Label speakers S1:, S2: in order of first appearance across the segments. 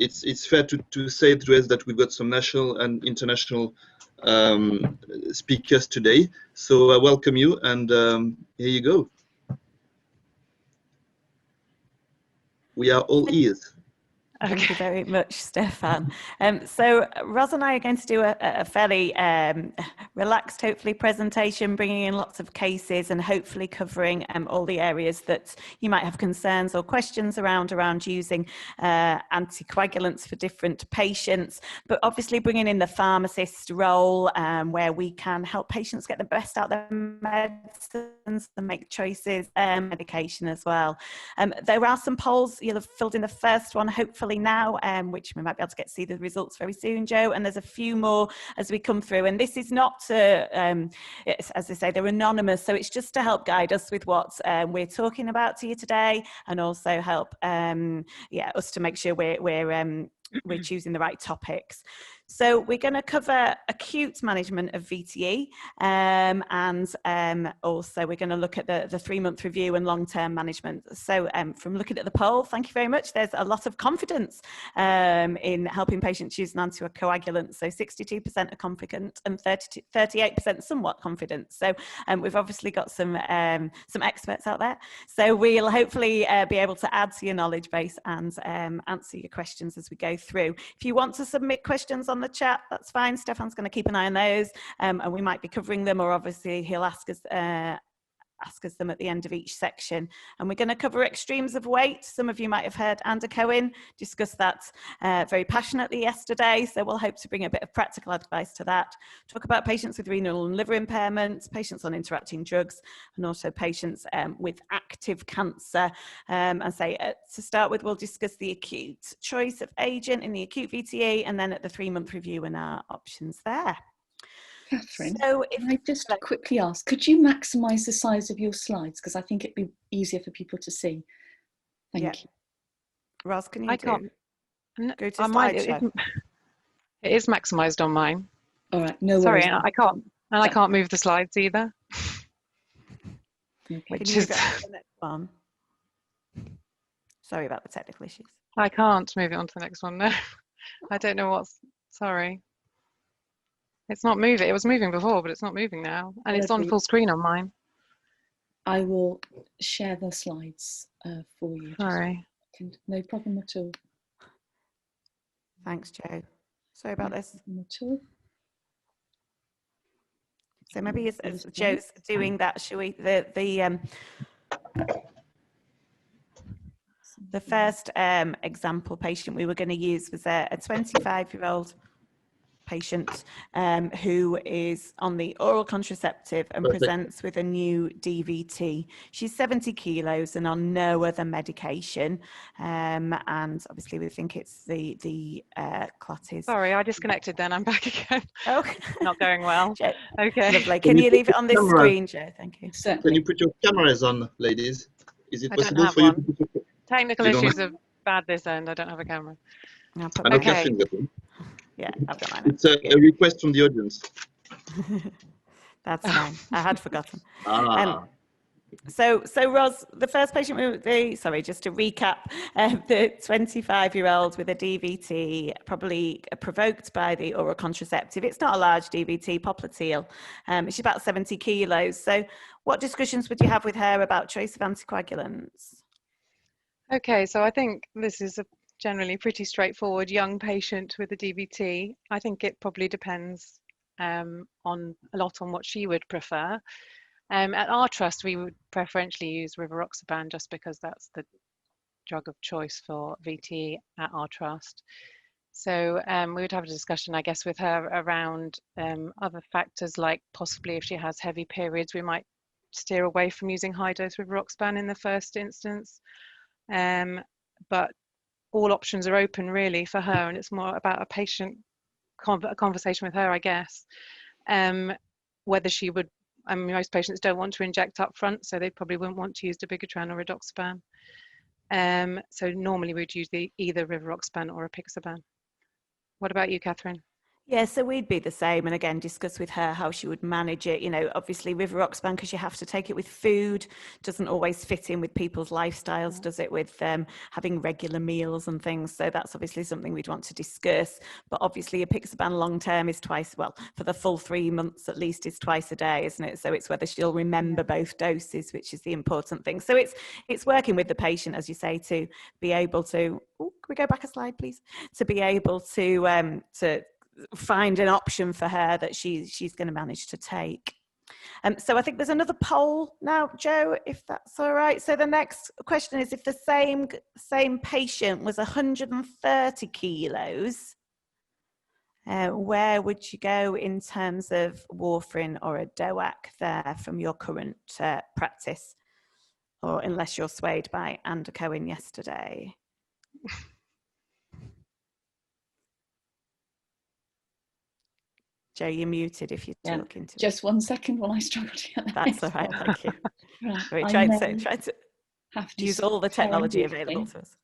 S1: it's fair to say that we've got some national and international speakers today. So I welcome you, and here you go. We are all ears.
S2: Thank you very much, Stephane. So Ros and I are going to do a fairly relaxed, hopefully, presentation, bringing in lots of cases and hopefully covering all the areas that you might have concerns or questions around using anticoagulants for different patients, but obviously bringing in the pharmacist role where we can help patients get the best out of their medicines and make choices, medication as well. There are some polls, you'll have filled in the first one, hopefully now, which we might be able to get to see the results very soon, Joe, and there's a few more as we come through, and this is not to, as I say, they're anonymous, so it's just to help guide us with what we're talking about to you today, and also help us to make sure we're choosing the right topics. So we're going to cover acute management of VTE, and also we're going to look at the 3-month review and long-term management. So from looking at the poll, thank you very much. There's a lot of confidence in helping patients choose an anticoagulant. So 62% are confident and 38% somewhat confident. So we've obviously got some experts out there. So we'll hopefully be able to add to your knowledge base and answer your questions as we go through. If you want to submit questions on the chat, that's fine. Stephane's going to keep an eye on those, and we might be covering them, or obviously he'll ask us them at the end of each section. And we're going to cover extremes of weight. Some of you might have heard Andy Cohen discuss that very passionately yesterday, so we'll hope to bring a bit of practical advice to that. Talk about patients with renal and liver impairments, patients on interacting drugs, and also patients with active cancer. And say, to start with, we'll discuss the acute choice of agent in the acute VTE, and then at the 3-month review and our options there.
S3: Katherine,
S2: so
S3: can I just quickly ask, could you maximise the size of your slides? Because I think it'd be easier for people to see. Thank you.
S2: Ros, can you
S4: I can't.
S2: go to slideshow?
S4: It is maximised on mine.
S3: All right, no
S4: Sorry,
S3: worries.
S4: I can't move the slides either.
S3: Okay.
S2: Can you move it on to the next one? Sorry about the technical issues.
S4: I can't move it on to the next one, no. I don't know what's, sorry. It's not moving. It was moving before, but it's not moving now. And it's on full screen on mine.
S3: I will share the slides for you.
S4: Sorry.
S3: No problem at all.
S2: Thanks, Joe. Sorry about this.
S3: No problem at all.
S2: So maybe as Joe's doing that, shall we, the first example patient we were going to use was a 25-year-old patient who is on the oral contraceptive and presents with a new DVT. She's 70 kilos and on no other medication, and obviously we think it's the clot is.
S4: Sorry, I disconnected then. I'm back again.
S2: Okay.
S4: Not going well.
S2: Joe,
S4: okay.
S2: Lovely. Can you leave it on this screen, Joe? Thank you.
S3: Certainly.
S1: Can you put your cameras on, ladies? Is it possible for you to put your...
S4: Technical issues are bad this end. I don't have a camera.
S1: Okay.
S2: Yeah, I've got mine.
S1: It's a request from the audience.
S2: That's fine. I had forgotten.
S1: Ah.
S2: So Ros, the first patient, just to recap, the 25-year-old with a DVT, probably provoked by the oral contraceptive. It's not a large DVT, popliteal. She's about 70 kilos. So what discussions would you have with her about choice of anticoagulants? Okay,
S4: so I think this is a generally pretty straightforward young patient with a DVT. I think it probably depends on what she would prefer. At our trust, we would preferentially use rivaroxaban just because that's the drug of choice for VTE at our trust. So we would have a discussion, I guess, with her around other factors, like possibly if she has heavy periods, we might steer away from using high-dose rivaroxaban in the first instance. But all options are open really for her, and it's more about a conversation with her, I guess. Whether she would, I mean, most patients don't want to inject up front, so they probably wouldn't want to use dabigatran or redoxaban. So normally we'd use either rivaroxaban or apixaban. What about you, Katherine?
S2: Yeah, so we'd be the same, and again discuss with her how she would manage it. You know, obviously rivaroxaban, because you have to take it with food, doesn't always fit in with people's lifestyles, does it, with having regular meals and things. So that's obviously something we'd want to discuss. But obviously apixaban long term is twice, well, for the full 3 months at least, is twice a day, isn't it? So it's whether she'll remember both doses, which is the important thing. So it's working with the patient, as you say, to be able to, can we go back a slide, please? To be able to find an option for her that she's going to manage to take. So I think there's another poll now, Joe, if that's all right. So the next question is, if the same patient was 130 kilos, where would you go in terms of warfarin or a DOAC there from your current practice, or unless you're swayed by Anticoagulation yesterday? Joe, you're muted if you're talking to
S3: just 1 second while I struggle to get that.
S2: That's all right, thank you.
S3: Right,
S2: Try to
S3: have to
S2: use all the technology available to us.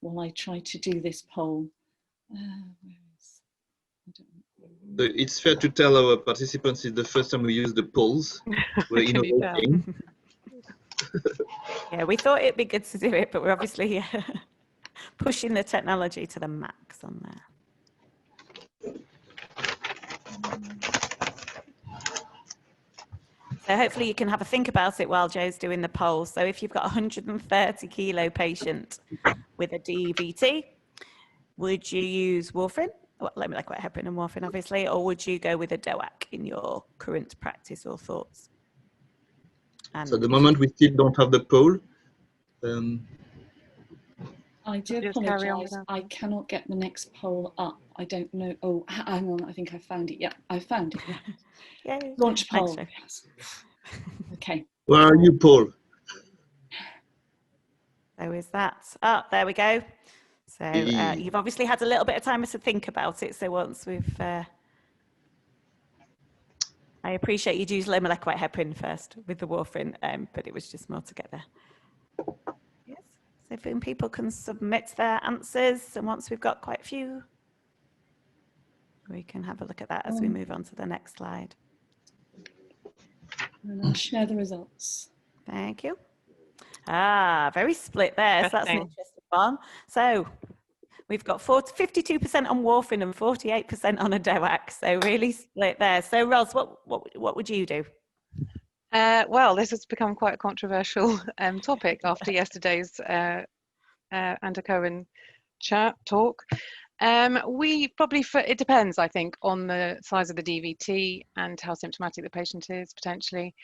S3: While I try to do this poll.
S1: It's fair to tell our participants it's the first time we use the polls. We're innovating.
S2: Yeah, we thought it'd be good to do it, but we're obviously pushing the technology to the max on there. So hopefully you can have a think about it while Joe's doing the poll. So if you've got a 130 kilo patient with a DVT, would you use warfarin? Well, let me like what heparin and warfarin, obviously, or would you go with a DOAC in your current practice or thoughts? And
S1: so at the moment we still don't have the poll.
S3: I do apologise. I cannot get the next poll up. I don't know. Oh, hang on. I think I found it. Yeah, I found it. Yeah.
S2: Yay.
S3: Launch poll.
S2: Thanks,
S3: okay.
S1: Where are you, Paul?
S2: So is that? Oh, there we go. So you've obviously had a little bit of time to think about it. So once we've, I appreciate you'd use low molecular weight heparin first with the warfarin, but it was just more to get there. Yes. So if people can submit their answers, and once we've got quite a few, we can have a look at that as we move on to the next slide.
S3: And I'll share the results.
S2: Thank you. Very split there. So that's an interesting one. So we've got 52% on warfarin and 48% on a DOAC. So really split there. So Ros, what would you do?
S4: Well, this has become quite a controversial topic after yesterday's Anticoagulation talk. We probably, it depends, I think, on the size of the DVT and how symptomatic the patient is, potentially.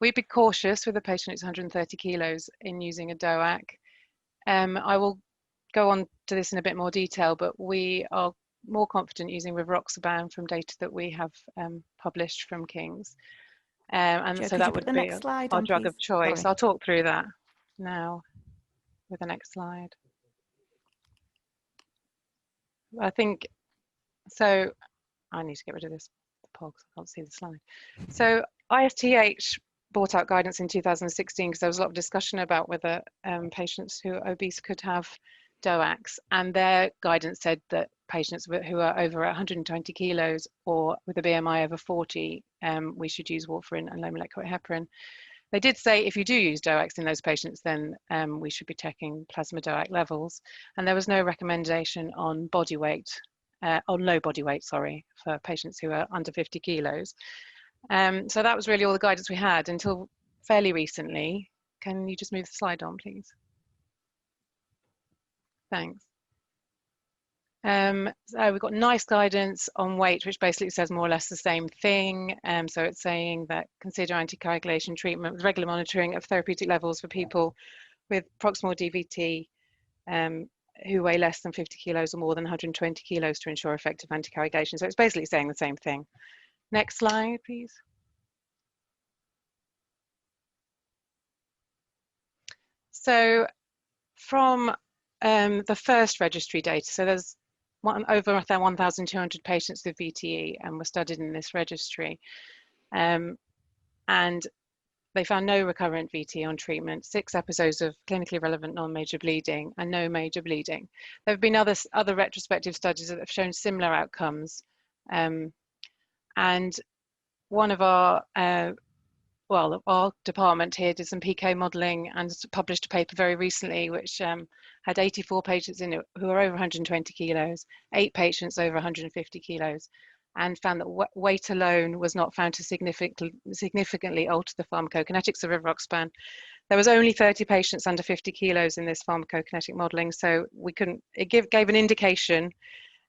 S4: We'd be cautious with a patient who's 130 kilos in using a DOAC. I will go on to this in a bit more detail, but we are more confident using rivaroxaban from data that we have published from King's. And
S2: Joe,
S4: so that would be our drug of choice. I'll talk through that now with the next slide. I think, so I need to get rid of this poll because I can't see the slide. So ISTH brought out guidance in 2016 because there was a lot of discussion about whether patients who are obese could have DOACs, and their guidance said that patients who are over 120 kilos or with a BMI over 40, we should use warfarin and low molecular weight heparin. They did say if you do use DOACs in those patients, then we should be checking plasma DOAC levels. And there was no recommendation on body weight, on low body weight, sorry, for patients who are under 50 kilos. So that was really all the guidance we had until fairly recently. Can you just move the slide on, please? Thanks. So we've got nice guidance on weight, which basically says more or less the same thing. So it's saying that consider anticoagulation treatment with regular monitoring of therapeutic levels for people with proximal DVT who weigh less than 50 kilos or more than 120 kilos to ensure effective anticoagulation. So it's basically saying the same thing. Next slide, please. So from the first registry data, so there's over 1,200 patients with VTE and were studied in this registry. And they found no recurrent VTE on treatment, 6 episodes of clinically relevant non-major bleeding and no major bleeding. There have been other retrospective studies that have shown similar outcomes And one of our our department here did some PK modelling and published a paper very recently, which had 84 patients in it who are over 120 kilos, 8 patients over 150 kilos, and found that weight alone was not found to significantly alter the pharmacokinetics of rivaroxaban. There was only 30 patients under 50 kilos in this pharmacokinetic modelling, so we couldn't. It gave an indication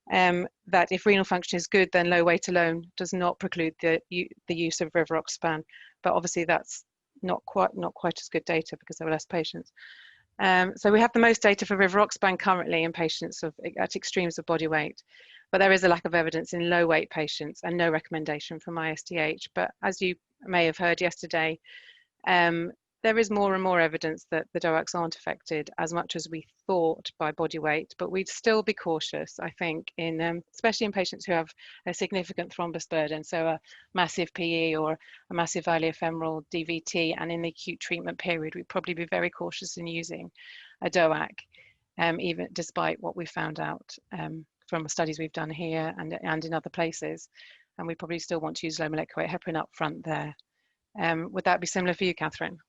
S4: that if renal function is good, then low weight alone does not preclude the use of rivaroxaban. But obviously that's not quite as good data because there were less patients. So we have the most data for rivaroxaban currently in patients at extremes of body weight, but there is a lack of evidence in low weight patients and no recommendation from ISDH. But as you may have heard yesterday, there is more and more evidence that the DOACs aren't affected as much as we thought by body weight, but we'd still be cautious, I think, especially in patients who have a significant thrombus burden, so a massive PE or a massive iliofemoral DVT, and in the acute treatment period, we'd probably be very cautious in using a DOAC, even despite what we found out from studies we've done here and in other places, and we probably still want to use low molecular weight heparin up front there. Would that be similar for you, Katherine?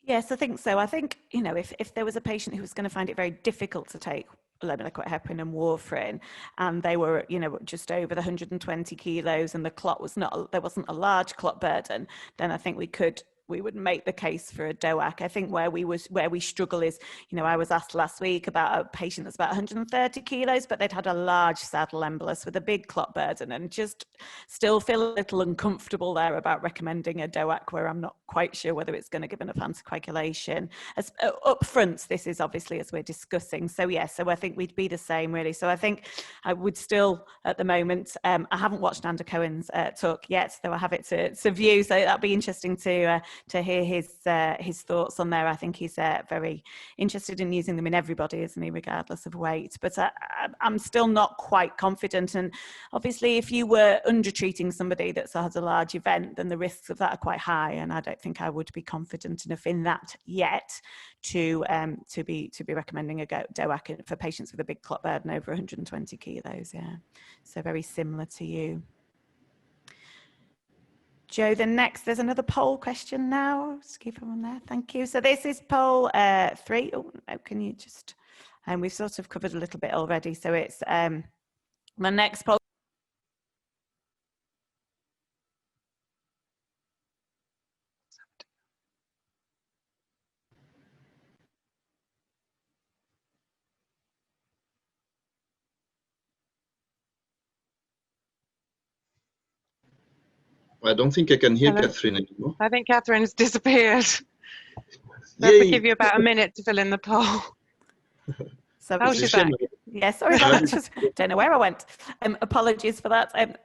S2: Yes, I think so. I think, you know, if there was a patient who was going to find it very difficult to take low molecular weight heparin and warfarin, and they were, you know, just over the 120 kilos and the clot was there wasn't a large clot burden, then I think we would make the case for a DOAC. I think where we struggle is, you know, I was asked last week about a patient that's about 130 kilos, but they'd had a large saddle embolus with a big clot burden, and just still feel a little uncomfortable there about recommending a DOAC where I'm not quite sure whether it's going to give enough anticoagulation. Up front, this is obviously as we're discussing. So yeah, so I think we'd be the same really. So I think I would still, at the moment, I haven't watched Andy Cohen's talk yet, though I have it to view. So that'd be interesting to hear his thoughts on there. I think he's very interested in using them in everybody, isn't he, regardless of weight. But I'm still not quite confident. And obviously, if you were under-treating somebody that has a large event, then the risks of that are quite high. And I don't think I would be confident enough in that yet to be recommending a DOAC for patients with a big clot burden over 120 kilos. Yeah, so very similar to you. Joe, there's another poll question now. Just keep them on there. Thank you. So this is poll 3. Oh, no, can you just, and we've sort of covered a little bit already. So it's the next poll.
S1: I don't think I can hear Katherine anymore.
S4: I think Katherine's disappeared. Let's give you about a minute to fill in the poll.
S2: So
S4: she's back.
S2: Yeah, sorry about that. Just don't know where I went. Apologies for that.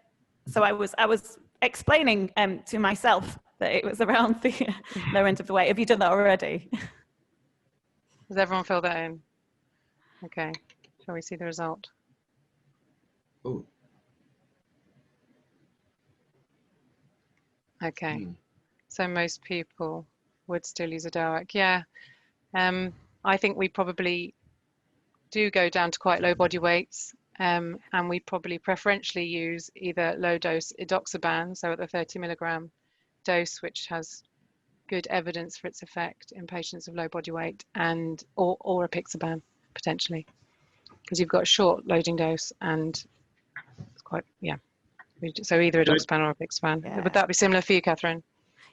S2: So I was explaining to myself that it was around the lower end of the weight. Have you done that already?
S4: Does everyone fill that in? Okay. Shall we see the result?
S1: Oh.
S4: Okay. So most people would still use a DOAC. Yeah. I think we probably do go down to quite low body weights, and we probably preferentially use either low dose edoxaban, so at the 30 milligram dose, which has good evidence for its effect in patients of low body weight, and or apixaban potentially, because you've got a short loading dose and it's quite, yeah. So either edoxaban or apixaban. Yeah. Would that be similar for you, Katherine?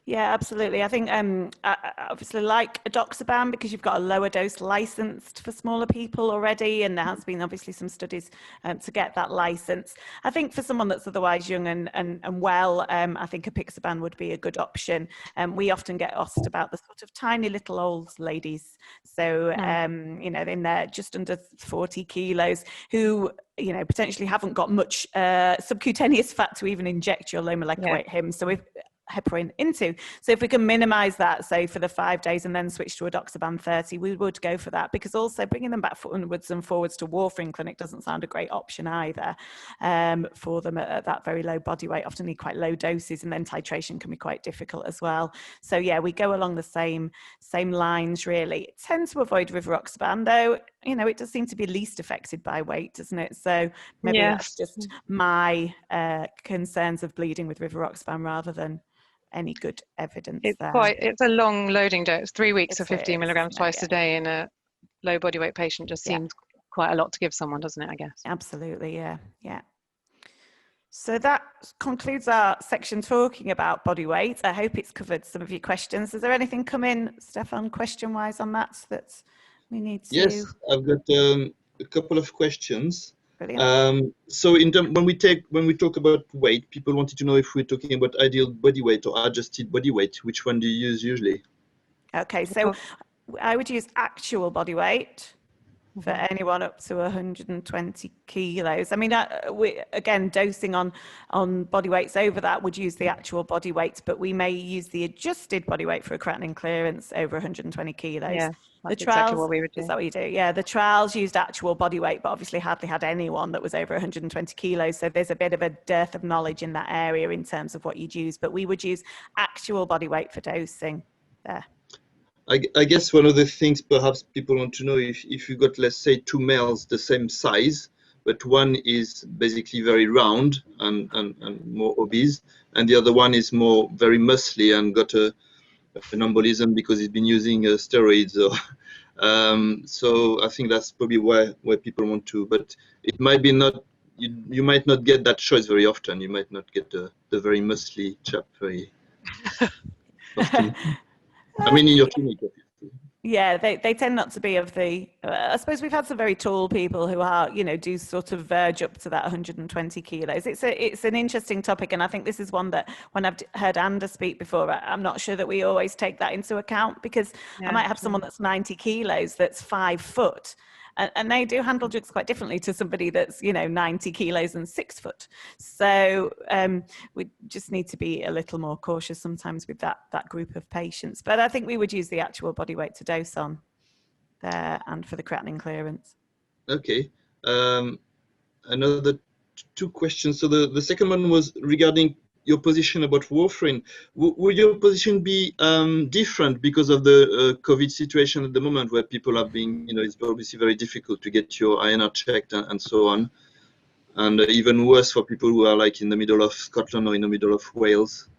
S2: Yeah, absolutely. I think I obviously like edoxaban because you've got a lower dose licensed for smaller people already, and there has been obviously some studies to get that license. I think for someone that's otherwise young and well, I think apixaban would be a good option. We often get asked about the sort of tiny little old ladies, so you know, in there just under 40 kilos, who, you know, potentially haven't got much subcutaneous fat to even inject your low molecular weight heparin into. So if we can minimize that, say for the 5 days, and then switch to edoxaban 30, we would go for that, because also bringing them back onwards and forwards to warfarin clinic doesn't sound a great option either for them at that very low body weight. Often need quite low doses, and then titration can be quite difficult as well. So yeah, we go along the same lines really. Tend to avoid rivaroxaban though. you know, it does seem to be least affected by weight, doesn't it? So maybe that's just my concerns of bleeding with rivaroxaban rather than any good evidence there.
S4: It's a long loading dose. 3 weeks of 15 milligrams twice a day in a low body weight patient just seems quite a lot to give someone, doesn't it, I guess?
S2: Absolutely, yeah. So that concludes our section talking about body weight. I hope it's covered some of your questions. Is there anything come in, Stephane, question-wise on that we need to?
S1: Yes, I've got a couple of questions.
S2: Brilliant.
S1: So when we talk about weight, people wanted to know if we're talking about ideal body weight or adjusted body weight. Which one do you use usually?
S2: Okay, so I would use actual body weight for anyone up to 120 kilos. I mean, we, again, dosing on body weights over that would use the actual body weight, but we may use the adjusted body weight for a creatinine clearance over 120 kilos.
S4: Yeah,
S2: that's
S4: exactly what we would do.
S2: Is that what you do? Yeah, the trials used actual body weight, but obviously hardly had anyone that was over 120 kilos. So there's a bit of a dearth of knowledge in that area in terms of what you'd use, but we would use actual body weight for dosing there.
S1: I guess one of the things perhaps people want to know, if you got, let's say, 2 males the same size, but one is basically very round and more obese, and the other one is more very muscly and got an embolism because he's been using steroids. So I think that's probably why people want to, but it might be not, you might not get that choice very often. You might not get the very muscly chap very often. I mean, in your clinic, obviously.
S2: Yeah, they tend not to be of the, I suppose we've had some very tall people who are, you know, do sort of verge up to that 120 kilos. It's an interesting topic. And I think this is one that when I've heard Anda speak before, I'm not sure that we always take that into account, because I might have someone that's 90 kilos that's 5 foot. And they do handle drugs quite differently to somebody that's, you know, 90 kilos and 6 foot. So we just need to be a little more cautious sometimes with that group of patients. But I think we would use the actual body weight to dose on there and for the creatinine clearance.
S1: Okay. Another 2 questions. So the second one was regarding your position about warfarin. Would your position be different because of the COVID situation at the moment, where people have been, you know, it's obviously very difficult to get your INR checked and so on, and even worse for people who are like in the middle of Scotland or in the middle of Wales?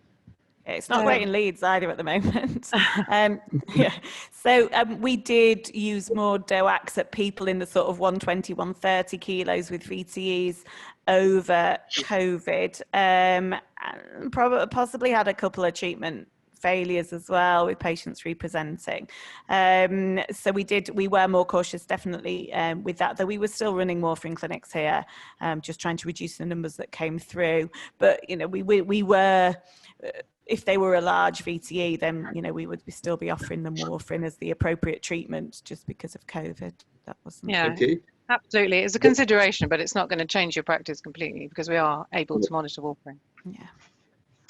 S2: It's not great in Leeds either at the moment. So we did use more DOACs at people in the sort of 120, 130 kilos with VTEs over COVID. And possibly had a couple of treatment failures as well with patients representing. So we were more cautious definitely with that, though we were still running warfarin clinics here, just trying to reduce the numbers that came through. But, you know, we were, if they were a large VTE, then, you know, we would still be offering them warfarin as the appropriate treatment just because of COVID. That wasn't.
S4: Yeah, okay. Absolutely. It's a consideration, but it's not going to change your practice completely because we are able to monitor warfarin.
S2: Yeah.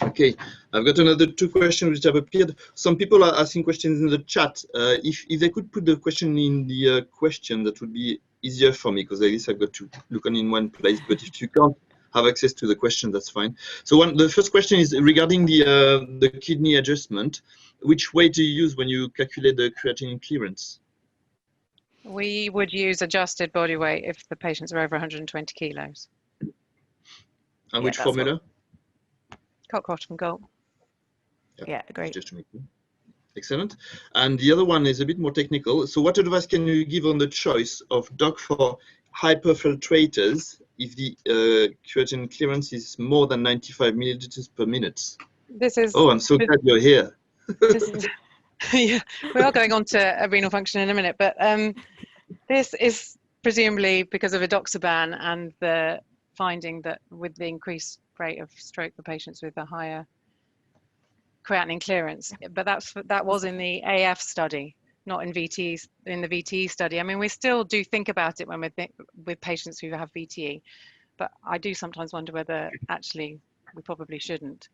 S1: Okay, I've got another 2 questions which have appeared. Some people are asking questions in the chat. If they could put the question in the question, that would be easier for me, because at least I've got to look on in one place. But if you can't have access to the question, that's fine. So the first question is regarding the kidney adjustment. Which way do you use when you calculate the creatinine clearance?
S4: We would use adjusted body weight if the patients are over 120 kilos.
S1: And which formula?
S4: Cockcroft and Galt.
S2: Yeah, great.
S1: Just to make it. Excellent. And the other one is a bit more technical. So what advice can you give on the choice of DOAC for hyperfiltrators if the creatinine clearance is more than 95 milliliters per minute?
S4: This is.
S1: Oh, I'm so glad you're here.
S4: Yeah, we are going on to renal function in a minute, but this is presumably because of edoxaban and the finding that with the increased rate of stroke for patients with a higher creatinine clearance. But that was in the AF study, not in VTE, in the VTE study. I mean, we still do think about it when we're with patients who have VTE, but I do sometimes wonder whether actually we probably shouldn't.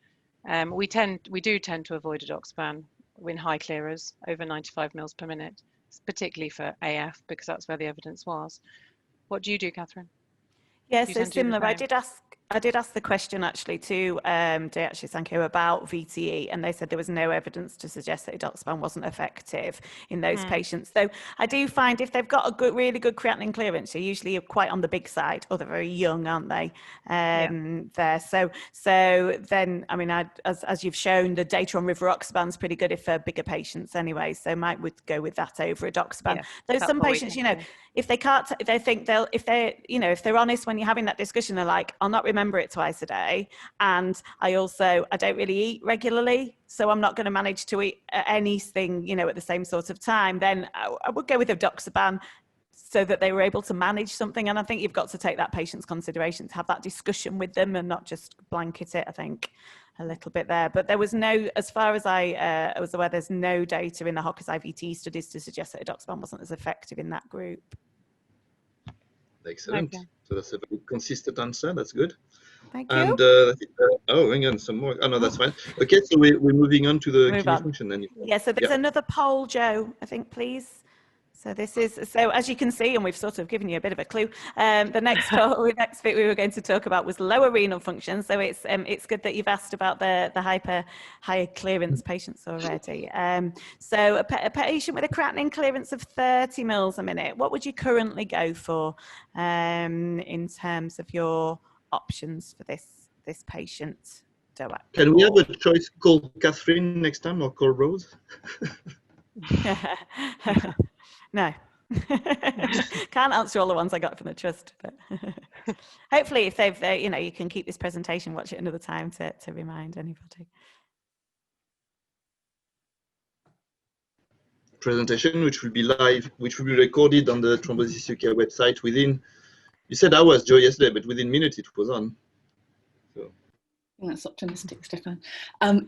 S4: We do tend to avoid edoxaban in high clearers over 95 mils per minute, particularly for AF, because that's where the evidence was. What do you do, Katherine?
S2: Yeah, so similar. I did ask I did ask the question actually to DOAC Sanko about VTE, and they said there was no evidence to suggest that edoxaban wasn't effective in those patients. So I do find if they've got a really good creatinine clearance, they're usually quite on the big side, or they're very young, aren't they? There. So then, I mean, as you've shown, the data on rivaroxaban's pretty good if for bigger patients anyway. So would go with that over edoxaban. Though some patients, you know, if they can't, they think they'll, if they're honest when you're having that discussion, they're like, I'll not remember it twice a day, and I don't really eat regularly, so I'm not going to manage to eat anything, you know, at the same sort of time. Then I would go with edoxaban, so that they were able to manage something. And I think you've got to take that patient's consideration, to have that discussion with them and not just blanket it, I think, a little bit there. But there was no, as far as I was aware, there's no data in the HOCUS IVT studies to suggest that edoxaban wasn't as effective in that group.
S1: Excellent.
S4: Okay.
S1: So that's a very consistent answer. That's good.
S2: Thank you.
S1: And oh, hang on, some more. Oh no, that's fine. Okay, so we're moving on to the kidney function then.
S2: Yeah, so there's another poll, Joe, I think, please. So this is, so as you can see, and we've sort of given you a bit of a clue, the next bit we were going to talk about was lower renal function. So it's good that you've asked about the higher clearance patients already. So a patient with a creatinine clearance of 30 mils a minute, what would you currently go for in terms of your options for this patient? DOAC?
S1: Can we have a choice called Katherine next time, or call Rose?
S2: No. Can't answer all the ones I got from the trust, but hopefully if they've, you know, you can keep this presentation, watch it another time to remind anybody.
S1: Presentation, which will be live, which will be recorded on the Thrombosis UK website within, you said hours, Joe, yesterday, but within minutes it was on. So.
S3: That's optimistic, Stephane.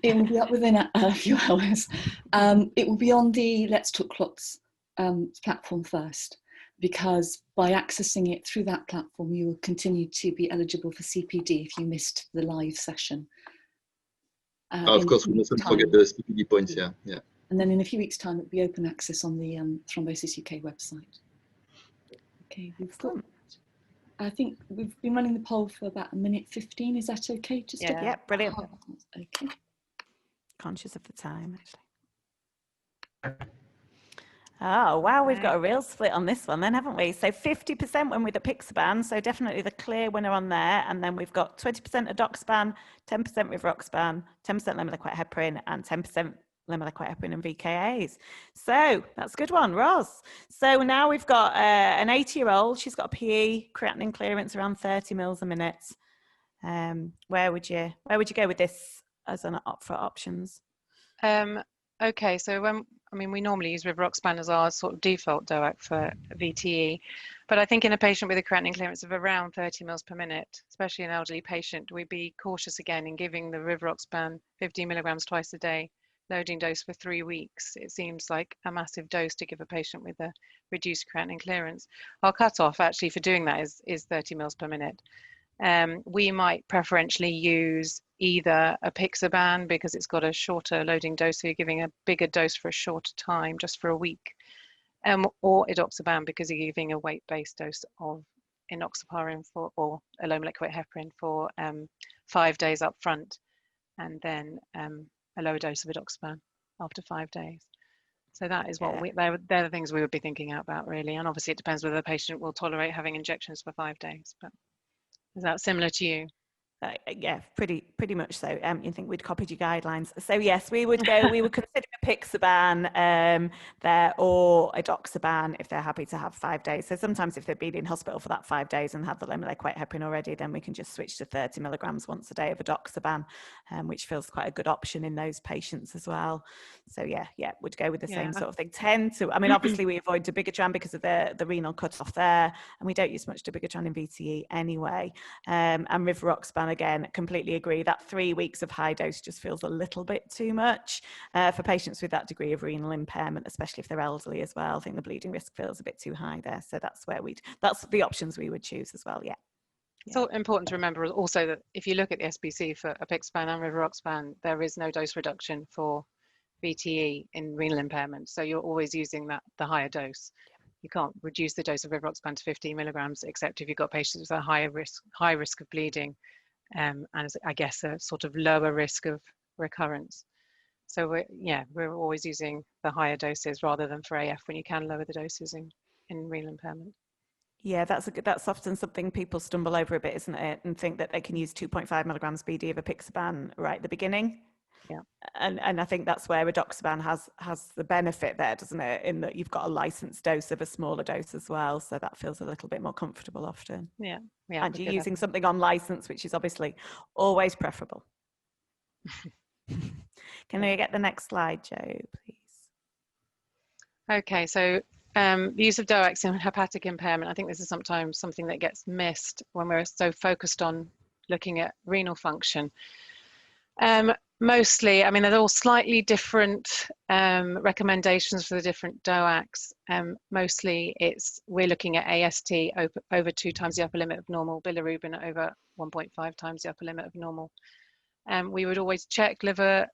S3: It will be up within a few hours. It will be on the Let's Talk Clots platform first, because by accessing it through that platform, you will continue to be eligible for CPD if you missed the live session.
S1: Of course, we mustn't forget the CPD points, yeah.
S3: And then in a few weeks' time, it'll be open access on the Thrombosis UK website. Okay, we've got, I think we've been running the poll for about 1:15. Is that okay? Just
S2: yeah, brilliant.
S3: Okay.
S2: Conscious of the time, actually. Oh, wow, we've got a real split on this one then, haven't we? So 50% went with the apixaban, so definitely the clear winner on there. And then we've got 20% edoxaban, 10% rivaroxaban, 10% laminoquette heparin, and 10% laminoquette heparin and VKAs. So that's a good one, Ros. So now we've got an 80-year-old. She's got a PE, creatinine clearance around 30 mils a minute. Where would you go with this as an for options?
S4: Okay, so we normally use rivaroxaban as our sort of default DOAC for VTE, but I think in a patient with a creatinine clearance of around 30 mils per minute, especially an elderly patient, we'd be cautious again in giving the rivaroxaban 15 milligrams twice a day, loading dose for 3 weeks. It seems like a massive dose to give a patient with a reduced creatinine clearance. Our cutoff actually for doing that is 30 mils per minute. We might preferentially use either apixaban because it's got a shorter loading dose, so you're giving a bigger dose for a shorter time, just for a week, or edoxaban because you're giving a weight-based dose of enoxaparin or a low molecular weight heparin for 5 days up front, and then a lower dose of edoxaban after 5 days. So that is what they're the things we would be thinking about really, and obviously it depends whether the patient will tolerate having injections for 5 days. But is that similar to you?
S2: Yeah, pretty much so. You think we'd copied your guidelines? So yes, we would consider apixaban there, or edoxaban if they're happy to have 5 days. So sometimes if they've been in hospital for that 5 days and had the low molecular weight heparin already, then we can just switch to 30 milligrams once a day of edoxaban, which feels quite a good option in those patients as well. So yeah, would go with the same sort of thing. Obviously we avoid dabigatran because of the renal cutoff there, and we don't use much dabigatran in VTE anyway. And rivaroxaban, again, completely agree. That 3 weeks of high dose just feels a little bit too much for patients with that degree of renal impairment, especially if they're elderly as well. I think the bleeding risk feels a bit too high there. So that's the options we would choose as well. Yeah.
S4: It's important to remember also that if you look at the SBC for apixaban and rivaroxaban, there is no dose reduction for VTE in renal impairment. So you're always using the higher dose. You can't reduce the dose of rivaroxaban to 15 milligrams, except if you've got patients with a high risk of bleeding. and I guess a sort of lower risk of recurrence. So we're always using the higher doses rather than for AF when you can lower the doses in renal impairment.
S2: Yeah, that's often something people stumble over a bit, isn't it? And think that they can use 2.5 milligrams BD of apixaban right at the beginning.
S4: Yeah.
S2: And I think that's where redoxaban has the benefit there, doesn't it? In that you've got a licensed dose of a smaller dose as well. So that feels a little bit more comfortable often.
S4: Yeah.
S2: And you're using something on license, which is obviously always preferable. Can we get the next slide, Joe, please?
S4: Okay, so the use of DOACs in hepatic impairment, I think this is sometimes something that gets missed when we're so focused on looking at renal function. Mostly, I mean, they're all slightly different recommendations for the different DOACs. Mostly we're looking at AST over 2 times the upper limit of normal, bilirubin over 1.5 times the upper limit of normal. We would always check liver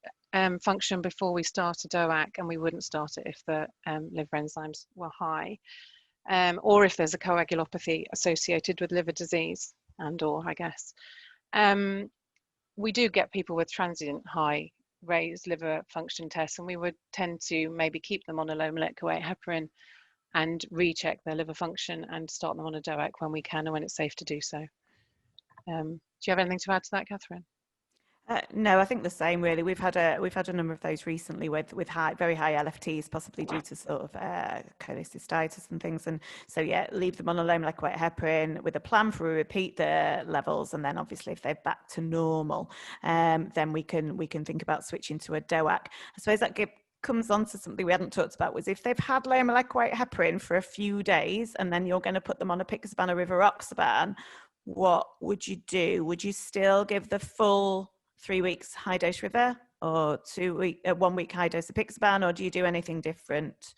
S4: function before we start a DOAC, and we wouldn't start it if the liver enzymes were high, or if there's a coagulopathy associated with liver disease, or I guess. We do get people with transient high raised liver function tests, and we would tend to maybe keep them on a low molecular weight heparin and recheck their liver function and start them on a DOAC when we can and when it's safe to do so. Do you have anything to add to that, Katherine?
S2: No, I think the same really. We've had a number of those recently with very high LFTs, possibly due to sort of cholecystitis and things. And so yeah, leave them on a low molecular weight heparin with a plan for repeat the levels, and then obviously if they're back to normal, then we can think about switching to a DOAC. I suppose that comes on to something we hadn't talked about, was if they've had low molecular weight heparin for a few days and then you're going to put them on apixaban or rivaroxaban, what would you do? Would you still give the full 3 weeks high dose river, or 1 week high dose apixaban, or do you do anything different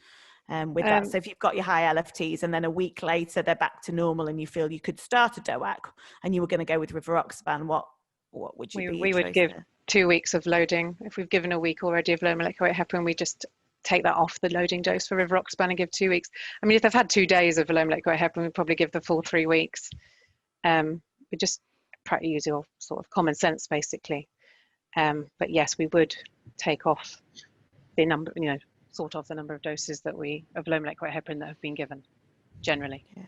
S2: with that? So if you've got your high LFTs and then a week later they're back to normal and you feel you could start a DOAC and you were going to go with rivaroxaban, what would you be?
S4: We would give 2 weeks of loading. If we've given a week already of low molecular weight heparin, we just take that off the loading dose for rivaroxaban and give 2 weeks. I mean, if they've had 2 days of low molecular weight heparin, we'd probably give the full 3 weeks. We just use your sort of common sense basically. But yes, we would take off the number, sort of the number of doses of low molecular weight heparin that have been given, generally.
S2: Yeah.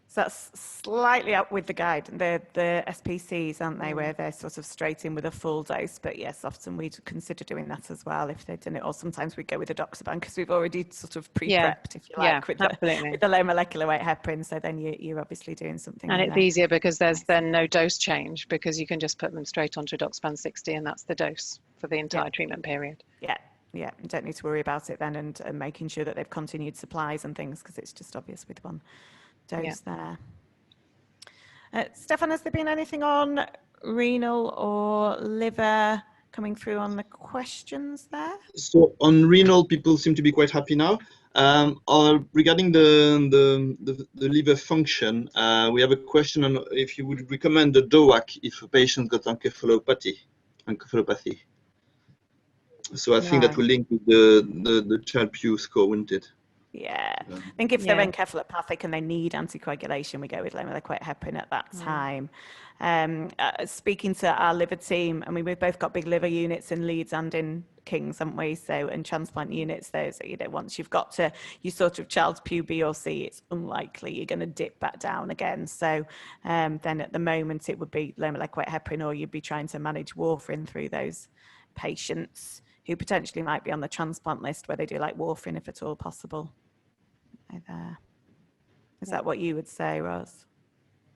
S2: So that's slightly up with the guide, the SPCs, aren't they, where they're sort of straight in with a full dose. But yes, often we'd consider doing that as well if they've done it, or sometimes we go with redoxaban because we've already sort of pre-prepped, if you like, with the low molecular weight heparin. So then you're obviously doing something.
S4: And it's easier because there's then no dose change, because you can just put them straight onto redoxaban 60 and that's the dose for the entire treatment period.
S2: Yeah, you don't need to worry about it then, and making sure that they've continued supplies and things, because it's just obvious with one dose there. Stephane, has there been anything on renal or liver coming through on the questions there?
S1: So on renal, people seem to be quite happy now. Regarding the liver function, we have a question on if you would recommend a DOAC if a patient got encephalopathy. So I think that will link with the Child-Pugh score, wouldn't it?
S2: Yeah, I think if they're encephalopathic and they need anticoagulation, we go with low molecular weight heparin at that time. Speaking to our liver team, I mean, we've both got big liver units in Leeds and in Kings, haven't we? So, and transplant units, those, once you've got to your sort of Child-Pugh B or C, it's unlikely you're going to dip back down again. So then at the moment it would be low molecular weight heparin, or you'd be trying to manage warfarin through those patients who potentially might be on the transplant list where they do like warfarin if at all possible. Is that what you would say, Ros?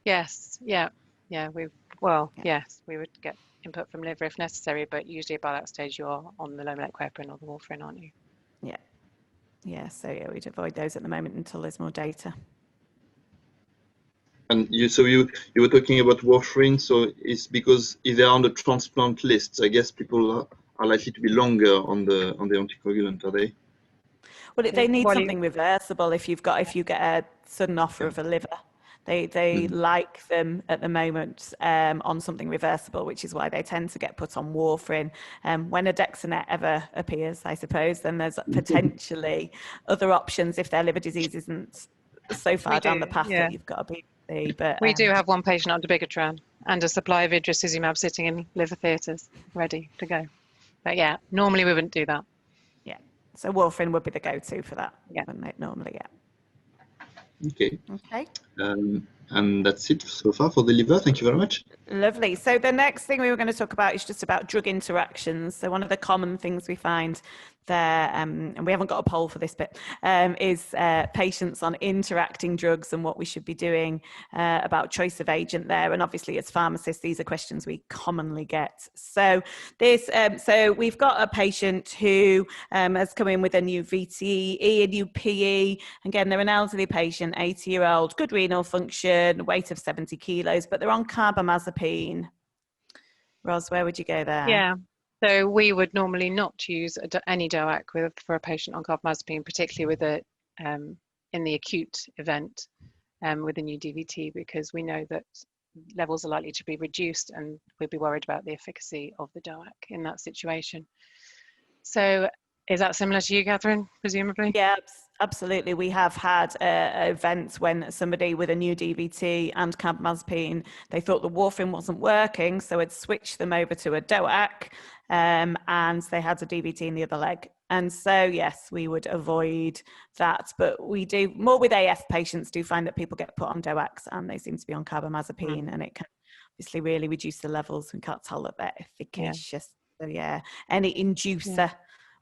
S4: Yes, yes, we would get input from liver if necessary, but usually by that stage you're on the low molecular heparin or the warfarin, aren't you?
S2: So we'd avoid those at the moment until there's more data.
S1: And you were talking about warfarin, so it's because if they're on the transplant list, I guess people are likely to be longer on the anticoagulant, are they?
S2: Well, they need something reversible. If you get a sudden offer of a liver, they like them at the moment on something reversible, which is why they tend to get put on warfarin. When a Dexanet ever appears, I suppose, then there's potentially other options if their liver disease isn't so far down the path that you've got to be. But
S4: we do have one patient on dabigatran, and a supply of idrisizumab sitting in liver theatres ready to go. But yeah, normally we wouldn't do that.
S2: Yeah, so warfarin would be the go-to for that,
S4: Yeah.
S2: wouldn't it, normally? Yeah.
S1: Okay.
S2: Okay.
S1: And that's it so far for the liver. Thank you very much.
S2: Lovely. So the next thing we were going to talk about is just about drug interactions. So one of the common things we find there, and we haven't got a poll for this bit, is patients on interacting drugs and what we should be doing about choice of agent there. And obviously as pharmacists, these are questions we commonly get. So this, so we've got a patient who has come in with a new VTE, a new PE. Again, they're an elderly patient, 80-year-old, good renal function, weight of 70 kilos, but they're on carbamazepine. Ros, where would you go there?
S4: Yeah. So we would normally not use any DOAC for a patient on carbamazepine, particularly with in the acute event with a new DVT, because we know that levels are likely to be reduced and we'd be worried about the efficacy of the DOAC in that situation. So is that similar to you, Katherine, presumably?
S2: Yeah, absolutely. We have had events when somebody with a new DVT and carbamazepine, they thought the warfarin wasn't working, so it switched them over to a DOAC, and they had a DVT in the other leg. And so, yes, we would avoid that. But we do, more with AF patients, do find that people get put on DOACs and they seem to be on carbamazepine, and it can obviously really reduce the levels. We can't tell that they're efficacious. So, yeah, any inducer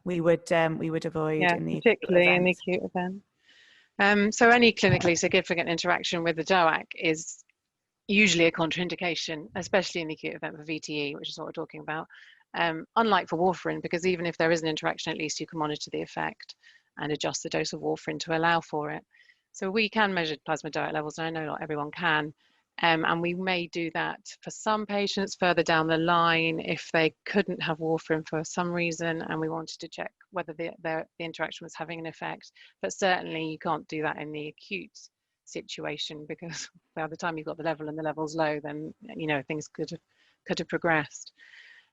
S2: we would avoid in the
S4: particularly
S2: event.
S4: in the acute event. So any clinically significant interaction with the DOAC is usually a contraindication, especially in the acute event for VTE, which is what we're talking about. Unlike for warfarin, because even if there is an interaction, at least you can monitor the effect and adjust the dose of warfarin to allow for it. So we can measure plasma DOAC levels, and I know not everyone can. And we may do that for some patients further down the line if they couldn't have warfarin for some reason and we wanted to check whether the interaction was having an effect. But certainly you can't do that in the acute situation, because by the time you've got the level and the level's low, then things could have progressed.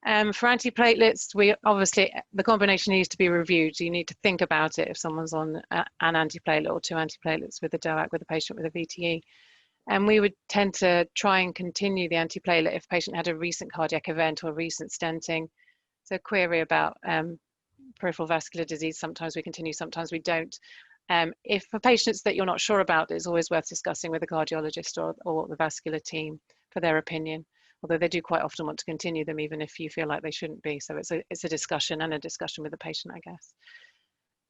S4: For antiplatelets, we obviously, the combination needs to be reviewed. So you need to think about it if someone's on an antiplatelet or two antiplatelets with a DOAC with a patient with a VTE. And we would tend to try and continue the antiplatelet if the patient had a recent cardiac event or recent stenting. So query about peripheral vascular disease, sometimes we continue, sometimes we don't. If for patients that you're not sure about, it's always worth discussing with a cardiologist or the vascular team for their opinion, although they do quite often want to continue them even if you feel like they shouldn't be. So it's a discussion and a discussion with the patient, I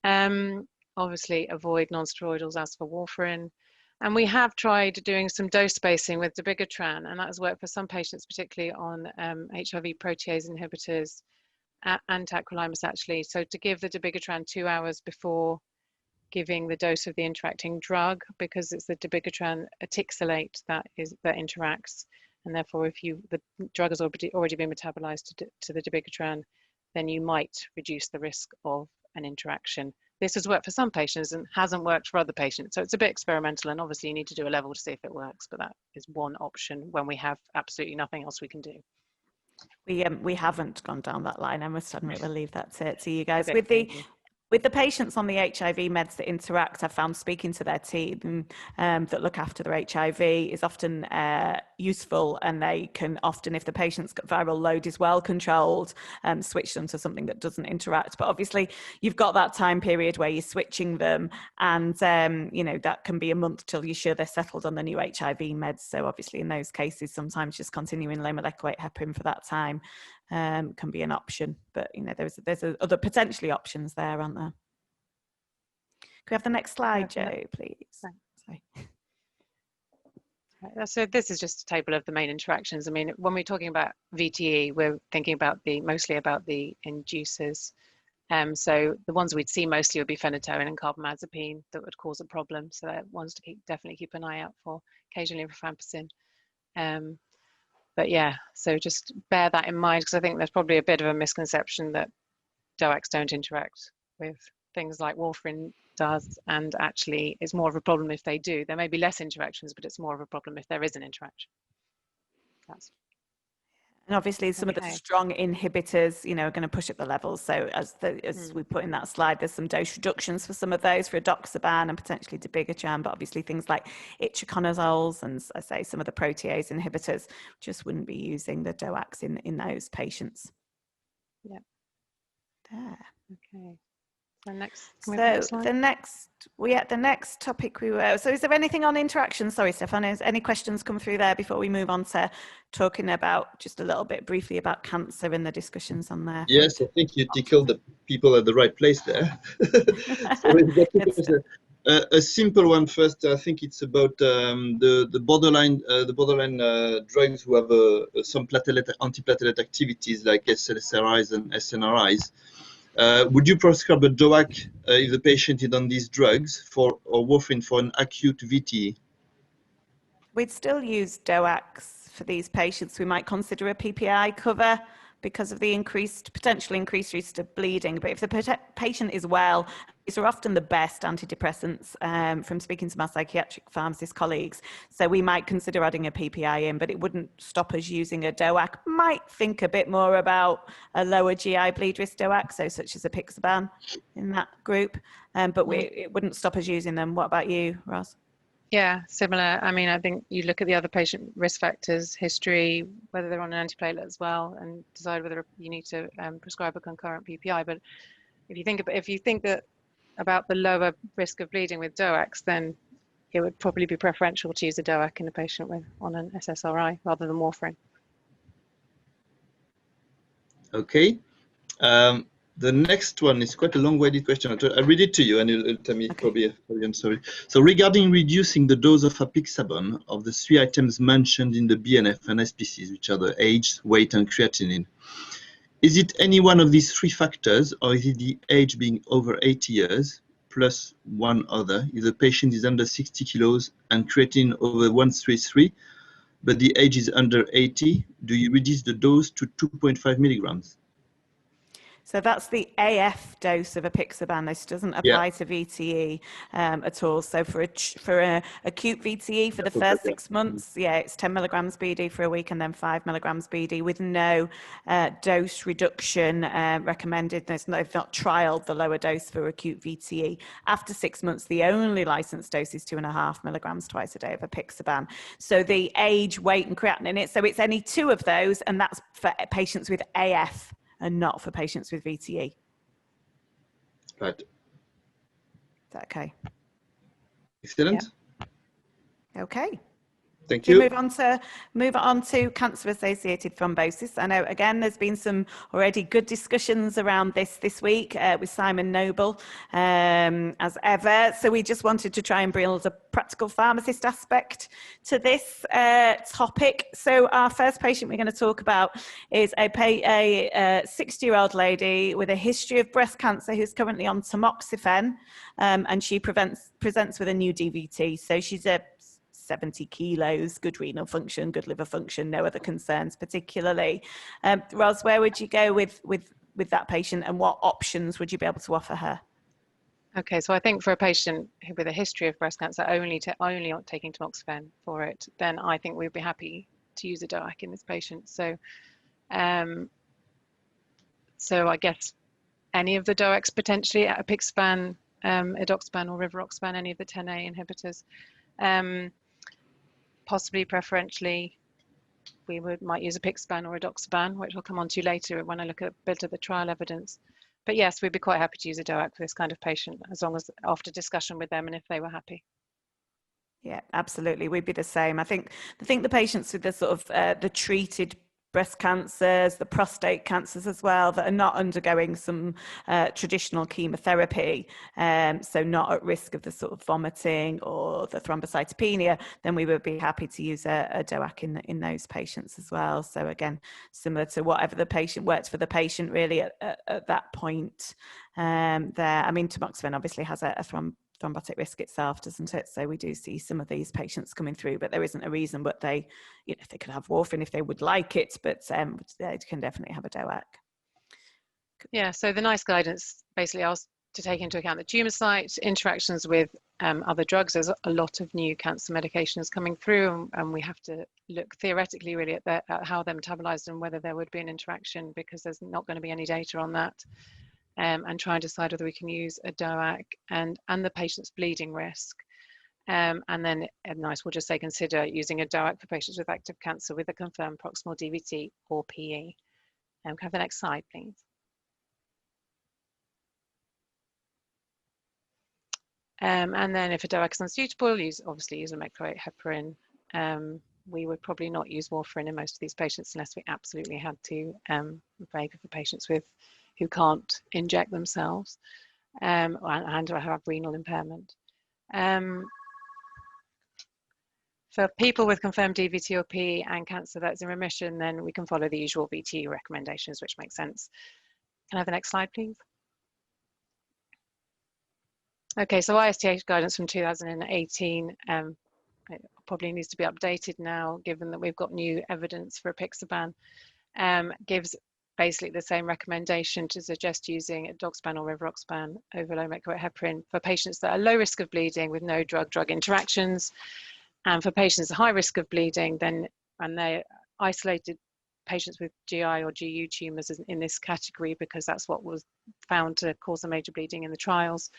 S4: guess. Obviously avoid non-steroidals as for warfarin. And we have tried doing some dose spacing with dabigatran, and that has worked for some patients, particularly on HIV protease inhibitors and tacrolimus actually. So to give the dabigatran 2 hours before giving the dose of the interacting drug, because it's the dabigatran aticillate that interacts, and therefore if the drug has already been metabolized to the dabigatran, then you might reduce the risk of an interaction. This has worked for some patients and hasn't worked for other patients. So it's a bit experimental, and obviously you need to do a level to see if it works, but that is one option when we have absolutely nothing else we can do.
S2: We haven't gone down that line. I must admit, we'll leave that to you guys. With the patients on the HIV meds that interact, I've found speaking to their team that look after their HIV is often useful, and they can often, if the patient's got viral load is well controlled, switch them to something that doesn't interact. But obviously you've got that time period where you're switching them, and that can be a month till you're sure they're settled on the new HIV meds. So obviously in those cases, sometimes just continuing low molecular weight heparin for that time can be an option, but there's other potentially options there, aren't there? Can we have the next slide, Joe, please? Sorry.
S4: So this is just a table of the main interactions. I mean, when we're talking about VTE, we're thinking about mostly about the inducers. So the ones we'd see mostly would be phenytoin and carbamazepine that would cause a problem. So they're ones to definitely keep an eye out for, occasionally rifampicin. But yeah, so just bear that in mind, because I think there's probably a bit of a misconception that DOACs don't interact with things like warfarin does, and actually it's more of a problem if they do. There may be less interactions, but it's more of a problem if there is an interaction.
S2: And obviously some of the strong inhibitors, you know, are going to push up the levels. So as we put in that slide, there's some dose reductions for some of those, for edoxaban and potentially dabigatran, but obviously things like itraconozoles and, I say, some of the protease inhibitors just wouldn't be using the DOACs in those patients.
S4: Yeah.
S2: There.
S4: Okay. So
S2: the next topic so is there anything on interaction? Sorry, Stephane, is any questions come through there before we move on to talking about just a little bit briefly about cancer and the discussions on there?
S1: Yes, I think you tickled the people at the right place there. So we've got two questions. A simple one first. I think it's about the borderline drugs who have some antiplatelet activities like SSRIs and SNRIs. Would you prescribe a DOAC if the patient is on these drugs or warfarin for an acute VTE?
S2: We'd still use DOACs for these patients. We might consider a PPI cover because of the potentially increased risk of bleeding. But if the patient is well, these are often the best antidepressants from speaking to my psychiatric pharmacist colleagues. So we might consider adding a PPI in, but it wouldn't stop us using a DOAC. Might think a bit more about a lower GI bleed risk DOAC, so such as apixaban in that group. But it wouldn't stop us using them. What about you, Ros?
S4: Yeah, similar. I mean, I think you look at the other patient risk factors, history, whether they're on an antiplatelet as well, and decide whether you need to prescribe a concurrent PPI. But if you think about the lower risk of bleeding with DOACs, then it would probably be preferential to use a DOAC in a patient on an SSRI rather than warfarin.
S1: Okay. The next one is quite a long-winded question. I'll read it to you and you'll tell me probably I'm sorry. So regarding reducing the dose of apixaban of the 3 items mentioned in the BNF and SPCs, which are the age, weight, and creatinine, is it any one of these 3 factors, or is it the age being over 80 years plus one other? If the patient is under 60 kilos and creatinine over 133, but the age is under 80, do you reduce the dose to 2.5 milligrams?
S2: So that's the AF dose of apixaban. This doesn't apply to VTE at all. So for a acute VTE for the first 6 months, it's 10 milligrams BD for a week and then 5 milligrams BD with no dose reduction recommended. They've not trialed the lower dose for acute VTE. After 6 months, the only licensed dose is 2.5 milligrams twice a day of apixaban. So the age, weight, and creatinine, so it's any 2 of those, and that's for patients with AF. And not for patients with VTE.
S1: Right.
S2: Is that okay?
S1: Excellent.
S2: Yeah. Okay.
S1: Thank you.
S2: Move on to cancer-associated thrombosis. I know, again, there's been some already good discussions around this week with Simon Noble, as ever. So we just wanted to try and bring a practical pharmacist aspect to this topic. So our first patient we're going to talk about is a 60-year-old lady with a history of breast cancer who's currently on tamoxifen, and she presents with a new DVT. So she's 70 kilos, good renal function, good liver function, no other concerns particularly. Ros, where would you go with that patient, and what options would you be able to offer her?
S4: Okay, so I think for a patient with a history of breast cancer only taking tamoxifen for it, then I think we'd be happy to use a DOAC in this patient. So, so I guess any of the DOACs potentially, apixaban, edoxaban, or rivaroxaban, any of the 10A inhibitors. Possibly preferentially, we might use apixaban or edoxaban, which I'll come on to later when I look at a bit of the trial evidence. But yes, we'd be quite happy to use a DOAC for this kind of patient, as long as after discussion with them and if they were happy.
S2: Yeah, absolutely. We'd be the same. I think the patients with the sort of the treated breast cancers, the prostate cancers as well, that are not undergoing some traditional chemotherapy, so not at risk of the sort of vomiting or the thrombocytopenia, then we would be happy to use a DOAC in those patients as well. So again, similar to whatever the patient works for the patient really at that point there. I mean, tamoxifen obviously has a thrombotic risk itself, doesn't it? So we do see some of these patients coming through, but there isn't a reason, but they, you know, they could have warfarin if they would like it, but they can definitely have a DOAC.
S4: Yeah, so the NICE guidance basically asks to take into account the tumour site, interactions with other drugs. There's a lot of new cancer medications coming through, and we have to look theoretically really at how they're metabolized and whether there would be an interaction, because there's not going to be any data on that, and try and decide whether we can use a DOAC and the patient's bleeding risk. And then NICE will just say consider using a DOAC for patients with active cancer with a confirmed proximal DVT or PE. Can I have the next slide, please? And then if a DOAC is unsuitable, obviously use a mecloate heparin. We would probably not use warfarin in most of these patients unless we absolutely had to, maybe for patients who can't inject themselves and have renal impairment. For people with confirmed DVT or PE and cancer that's in remission, then we can follow the usual VTE recommendations, which makes sense. Can I have the next slide, please? Okay, so ISTH guidance from 2018 it probably needs to be updated now, given that we've got new evidence for apixaban. Gives basically the same recommendation to suggest using edoxaban or rivaroxaban over low mecloate heparin for patients that are low risk of bleeding with no drug-drug interactions. And for patients at high risk of bleeding, then, and they isolated patients with GI or GU tumours in this category, because that's what was found to cause the major bleeding in the trials.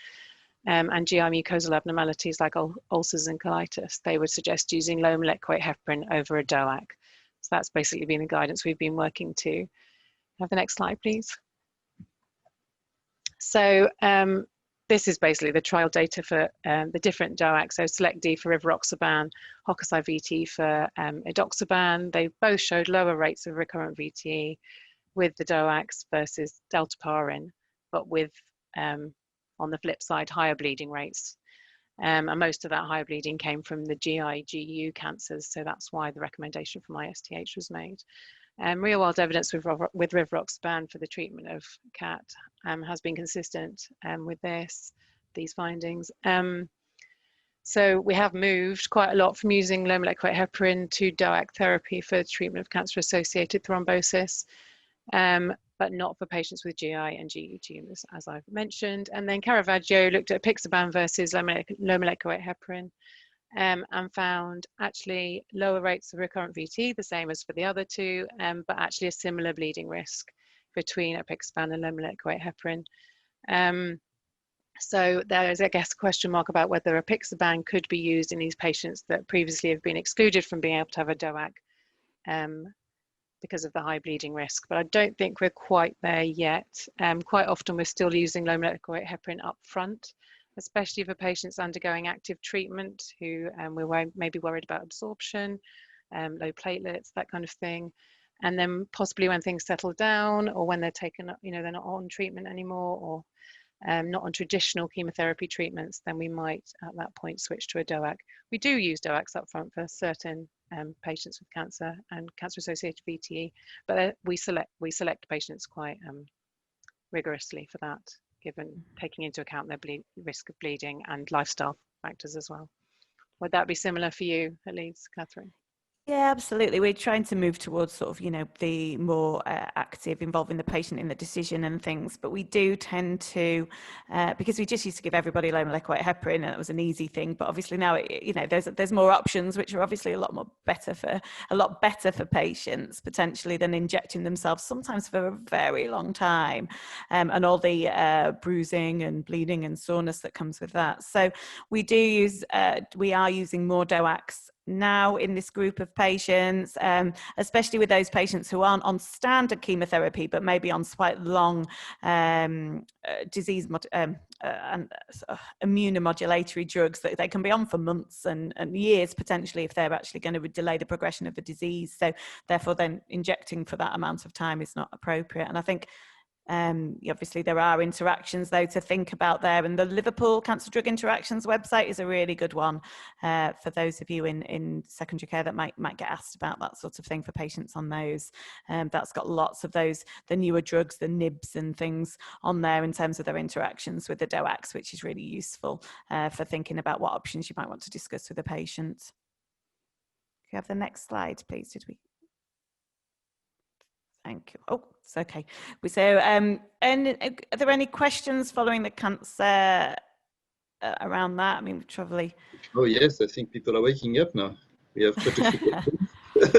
S4: And GI mucosal abnormalities like ulcers and colitis, they would suggest using low molecular weight heparin over a DOAC. So that's basically been the guidance we've been working to. Have the next slide, please. So this is basically the trial data for the different DOACs. So SELECT-D for rivaroxaban, Hokusai VT for edoxaban. They both showed lower rates of recurrent VTE with the DOACs versus dalteparin, but with on the flip side, higher bleeding rates. And most of that higher bleeding came from the GI, GU cancers. So that's why the recommendation from ISTH was made. Real world evidence with rivaroxaban for the treatment of CAT has been consistent with these findings. So we have moved quite a lot from using low molecular weight heparin to DOAC therapy for the treatment of cancer-associated thrombosis. But not for patients with GI and GU tumours, as I've mentioned. And then Caravaggio looked at apixaban versus low molecular weight heparin and found actually lower rates of recurrent VT, the same as for the other two, but actually a similar bleeding risk between apixaban and low molecular weight heparin. So there is, I guess, a question mark about whether apixaban could be used in these patients that previously have been excluded from being able to have a DOAC. Because of the high bleeding risk, but I don't think we're quite there yet. Quite often we're still using low molecular weight heparin up front, especially for patients undergoing active treatment who we're maybe worried about absorption, low platelets, that kind of thing. And then possibly when things settle down, or when they're taken up, they're not on treatment anymore, or not on traditional chemotherapy treatments, then we might at that point switch to a DOAC. We do use DOACs up front for certain patients with cancer and cancer-associated VTE, but we select patients quite rigorously for that, given taking into account their risk of bleeding and lifestyle factors as well. Would that be similar for you at Leeds, Katherine?
S2: Yeah, absolutely. We're trying to move towards sort of, the more active, involving the patient in the decision and things. But we do tend to, because we just used to give everybody low molecular weight heparin, and it was an easy thing. But obviously now, there's more options, which are obviously a lot better for patients potentially than injecting themselves, sometimes for a very long time, and all the bruising and bleeding and soreness that comes with that. So we are using more DOACs now in this group of patients, especially with those patients who aren't on standard chemotherapy, but maybe on quite long disease and immunomodulatory drugs that they can be on for months and years potentially, if they're actually going to delay the progression of the disease. So therefore then injecting for that amount of time is not appropriate. And I think obviously there are interactions though to think about there, and the Liverpool Cancer Drug Interactions website is a really good one for those of you in secondary care that might get asked about that sort of thing for patients on those. That's got lots of the newer drugs, the NIBs and things on there in terms of their interactions with the DOACs, which is really useful for thinking about what options you might want to discuss with the patient. Can you have the next slide, please? Thank you. Oh, it's okay. So, and are there any questions following the cancer around that? I mean, probably.
S1: Oh yes, I think people are waking up now. We have quite a few questions.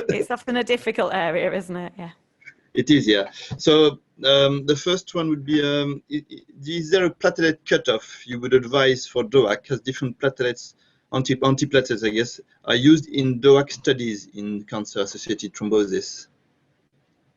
S2: It's often a difficult area, isn't it? Yeah.
S1: It is, yeah. So the first one would be, is there a platelet cutoff you would advise for DOAC, because different platelets, antiplatelets, I guess, are used in DOAC studies in cancer-associated thrombosis?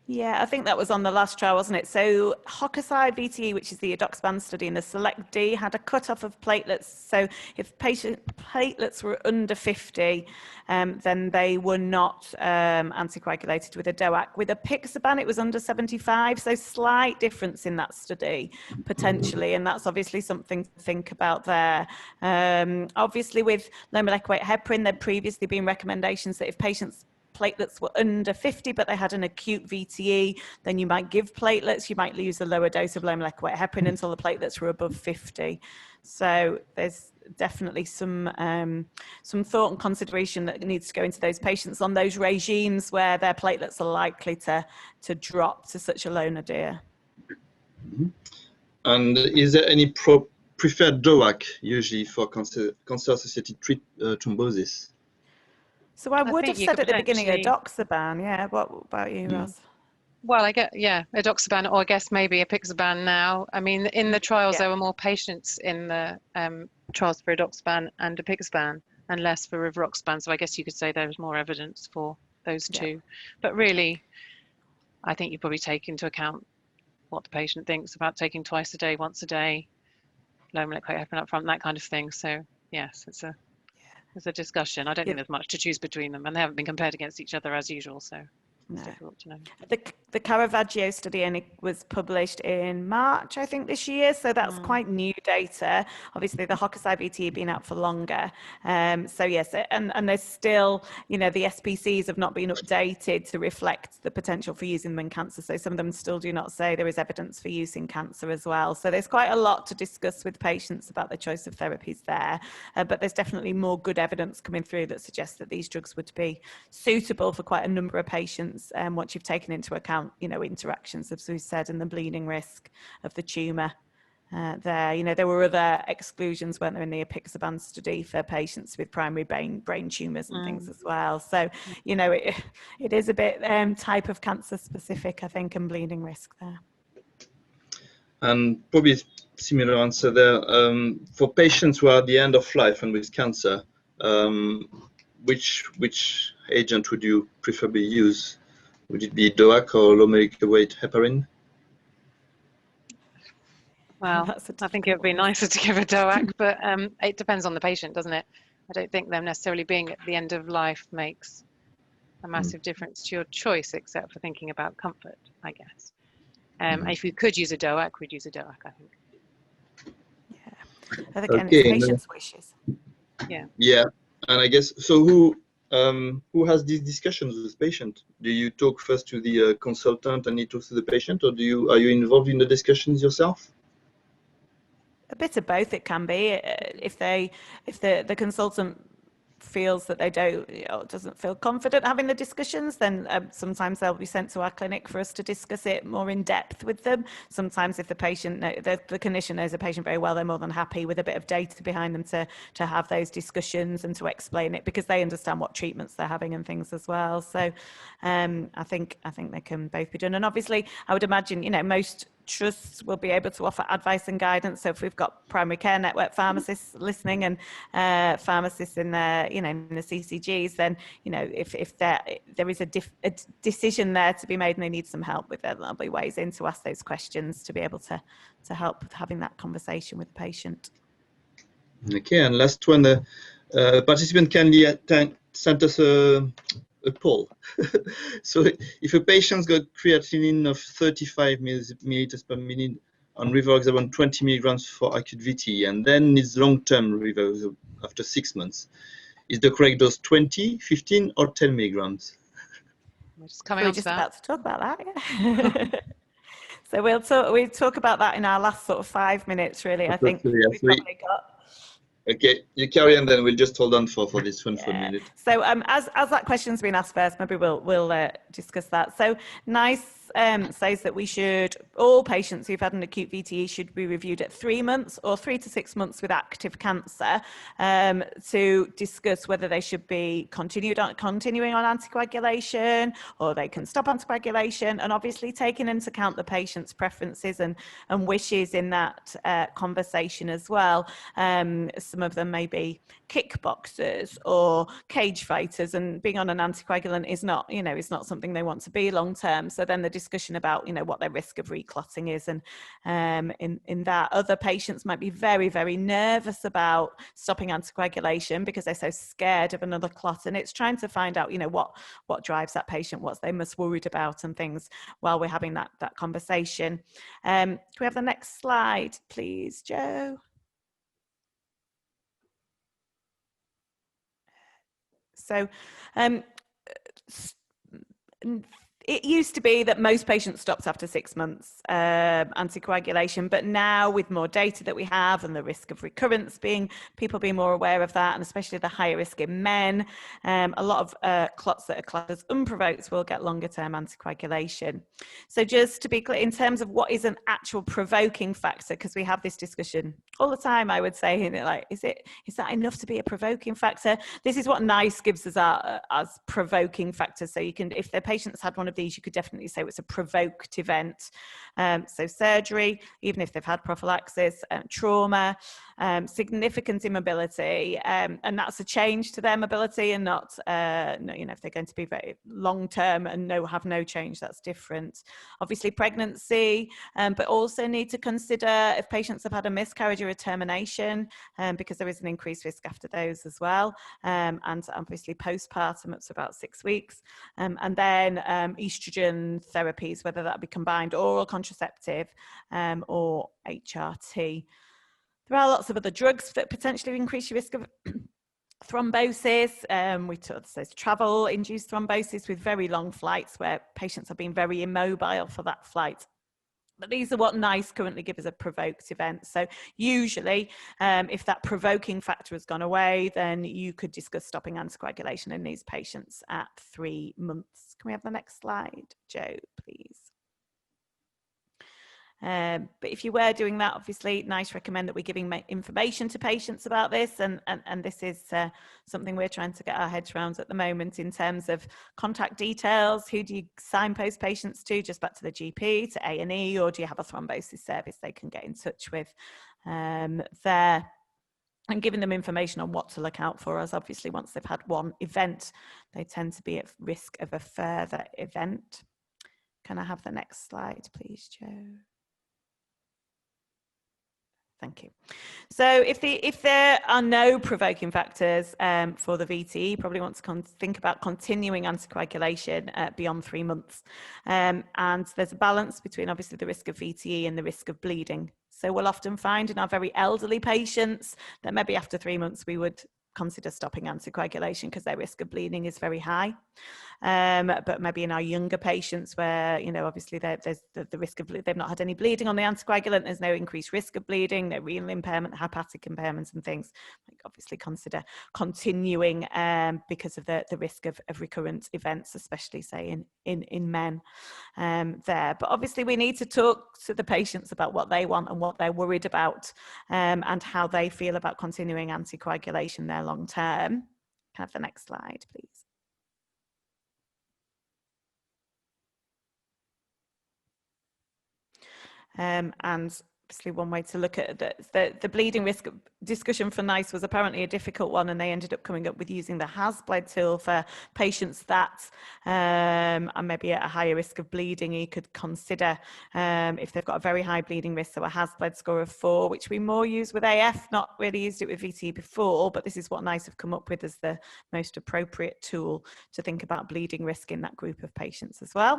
S2: Yeah, I think that was on the last trial, wasn't it? So Hokusai VTE, which is the edoxaban study in the Select D, had a cutoff of platelets. So if patient platelets were under 50, then they were not anticoagulated with a DOAC. With a apixaban, it was under 75. So slight difference in that study, potentially. And that's obviously something to think about there. Obviously, with low molecular weight heparin, there'd previously been recommendations that if patients platelets were under 50, but they had an acute VTE, then you might give platelets. You might use a lower dose of low molecular weight heparin until the platelets were above 50. So there's definitely some thought and consideration that needs to go into those patients on those regimes where their platelets are likely to drop to such a low nadir.
S1: Mm-hmm. And is there any preferred DOAC usually for cancer-associated thrombosis?
S2: So I would have said at the beginning edoxaban. Yeah. What about you, Ros?
S4: Well, I get, yeah, edoxaban, or I guess maybe apixaban now. I mean, in the trials, there were more patients in the trials for edoxaban and apixaban and less for rivaroxaban. So I guess you could say there was more evidence for those two. But really, I think you probably take into account what the patient thinks about taking twice a day, once a day, low molecular weight heparin up front, that kind of thing. So yes, it's a discussion. I don't think there's much to choose between them, and they haven't been compared against each other as usual, so it's difficult to know.
S2: The Caravaggio study only was published in March, I think, this year, so that's quite new data. Obviously, the Hokusai VT have been out for longer. So yes, and there's still, you know, the SPCs have not been updated to reflect the potential for using them in cancer. So some of them still do not say there is evidence for use in cancer as well. So there's quite a lot to discuss with patients about the choice of therapies there. But there's definitely more good evidence coming through that suggests that these drugs would be suitable for quite a number of patients once you've taken into account, you know, interactions, as we said, and the bleeding risk of the tumour there. You know, there were other exclusions, weren't there, in the apixaban study for patients with primary brain tumours and things as well. So, you know, it is a bit type of cancer specific, I think, and bleeding risk there.
S1: And probably similar answer there. For patients who are at the end of life and with cancer, which agent would you preferably use? Would it be DOAC or low molecular weight heparin?
S4: Well, I think it would be nicer to give a DOAC, but it depends on the patient, doesn't it? I don't think them necessarily being at the end of life makes a massive difference to your choice, except for thinking about comfort, I guess. If you could use a DOAC, we'd use a DOAC, I think.
S2: Yeah, but again, it's patients' wishes.
S4: Yeah.
S1: Yeah, and I guess, so who has these discussions with the patient? Do you talk first to the consultant and he talks to the patient, or are you involved in the discussions yourself?
S2: A bit of both. It can be if the consultant feels that they doesn't feel confident having the discussions, then sometimes they'll be sent to our clinic for us to discuss it more in depth with them. Sometimes if the patient, the clinician knows the patient very well, they're more than happy with a bit of data behind them to have those discussions and to explain it, because they understand what treatments they're having and things as well. So I think they can both be done. And obviously I would imagine, you know, most trusts will be able to offer advice and guidance. So if we've got primary care network pharmacists listening and pharmacists in the, you know, in the CCGs, then, you know, if there is a decision there to be made and they need some help with it, there'll be ways in to ask those questions to be able to help with having that conversation with the patient.
S1: Okay, and last one, participant kindly sent us a poll. So if a patient's got creatinine of 35 milliliters per minute on rivaroxaban 20 milligrams for acute VT and then needs long-term rivaroxaban after 6 months, is the correct dose 20, 15 or 10 milligrams?
S4: We're just
S2: about to talk about that, yeah. So we'll talk about that in our last sort of 5 minutes, really. I think we've probably got.
S1: Okay, you carry on then. We'll just hold on for this one for a minute.
S2: So as that question's been asked first, maybe we'll discuss that. So nice says that all patients who've had an acute VTE should be reviewed at 3 months or 3 to 6 months with active cancer to discuss whether they should be continuing on anticoagulation or they can stop anticoagulation, and obviously taking into account the patient's preferences and wishes in that conversation as well. Some of them may be kickboxers or cage fighters, and being on an anticoagulant is not, is not something they want to be long term. So then the discussion about, what their risk of reclotting is, and in that, other patients might be very, very nervous about stopping anticoagulation because they're so scared of another clot, and it's trying to find out, what drives that patient, what's they most worried about, and things while we're having that conversation. Can we have the next slide, please, Joe? So it used to be that most patients stopped after 6 months anticoagulation, but now with more data that we have and the risk of recurrence people being more aware of that, and especially the higher risk in men, a lot of clots that are classed as unprovoked will get longer term anticoagulation. So just to be clear, in terms of what is an actual provoking factor, because we have this discussion all the time, I would say, like, is that enough to be a provoking factor? This is what NICE gives us as provoking factors. So you can, if the patient's had one of these, you could definitely say it's a provoked event. So surgery, even if they've had prophylaxis, trauma, significant immobility, and that's a change to their mobility, and not, if they're going to be very long term and have no change, that's different. Obviously pregnancy, but also need to consider if patients have had a miscarriage or a termination, because there is an increased risk after those as well, and obviously postpartum up to about 6 weeks, and then estrogen therapies, whether that be combined oral contraceptive or HRT. There are lots of other drugs that potentially increase your risk of thrombosis. We talked, there's travel-induced thrombosis with very long flights where patients have been very immobile for that flight. But these are what NICE currently give as a provoked event. So usually, if that provoking factor has gone away, then you could discuss stopping anticoagulation in these patients at 3 months. Can we have the next slide, Joe, please? But if you were doing that, obviously, NICE recommend that we're giving information to patients about this, and this is something we're trying to get our heads around at the moment in terms of contact details. Who do you signpost patients to? Just back to the GP, to A&E, or do you have a thrombosis service they can get in touch with there? And giving them information on what to look out for, as obviously once they've had one event, they tend to be at risk of a further event. Can I have the next slide, please, Joe? Thank you. So if there are no provoking factors for the VTE, you probably want to think about continuing anticoagulation beyond 3 months. And there's a balance between obviously the risk of VTE and the risk of bleeding. So we'll often find in our very elderly patients that maybe after 3 months we would consider stopping anticoagulation because their risk of bleeding is very high. But maybe in our younger patients where, obviously there's the risk of, they've not had any bleeding on the anticoagulant, there's no increased risk of bleeding, no renal impairment, hepatic impairments and things, like obviously consider continuing because of the risk of recurrent events, especially say in men there. But obviously we need to talk to the patients about what they want and what they're worried about, and how they feel about continuing anticoagulation there long term. Can I have the next slide, please? And obviously one way to look at the bleeding risk discussion for NICE was apparently a difficult one, and they ended up coming up with using the HAS-bled tool for patients that are maybe at a higher risk of bleeding. You could consider if they've got a very high bleeding risk, so a HAS-bled score of 4, which we more use with AF, not really used it with VT before, but this is what NICE have come up with as the most appropriate tool to think about bleeding risk in that group of patients as well.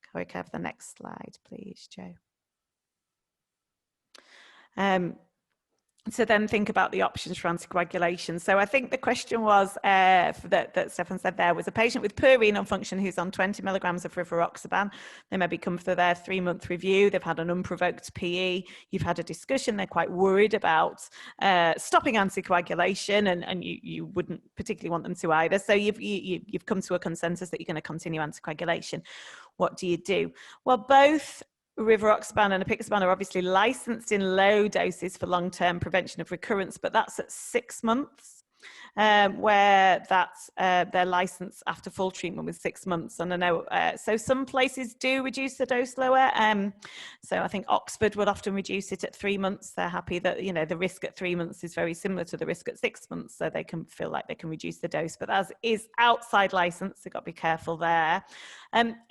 S2: Can we have the next slide, please, Joe? to then think about the options for anticoagulation. So I think the question was that Stephane said there was a patient with poor renal function who's on 20 milligrams of rivaroxaban. They maybe come for their 3-month review. They've had an unprovoked PE. You've had a discussion. They're quite worried about stopping anticoagulation, and you wouldn't particularly want them to either. So you've come to a consensus that you're going to continue anticoagulation. What do you do? Well, both rivaroxaban and apixaban are obviously licensed in low doses for long-term prevention of recurrence, but that's at 6 months, where that's their license after full treatment was 6 months. And I know, so some places do reduce the dose lower. So I think Oxford would often reduce it at 3 months. They're happy that, you know, the risk at 3 months is very similar to the risk at 6 months, so they can feel like they can reduce the dose. But as is outside license, they've got to be careful there.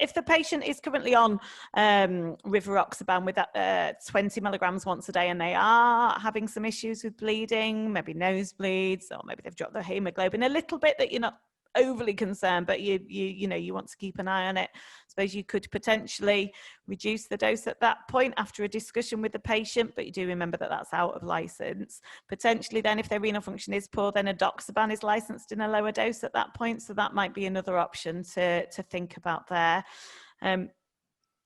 S2: If the patient is currently on rivaroxaban with that 20 milligrams once a day, and they are having some issues with bleeding, maybe nosebleeds, or maybe they've dropped their hemoglobin a little bit, that you're not overly concerned, but you know, you want to keep an eye on it. I suppose you could potentially reduce the dose at that point after a discussion with the patient, but you do remember that that's out of license. Potentially then, if their renal function is poor, then edoxaban is licensed in a lower dose at that point, so that might be another option to think about there.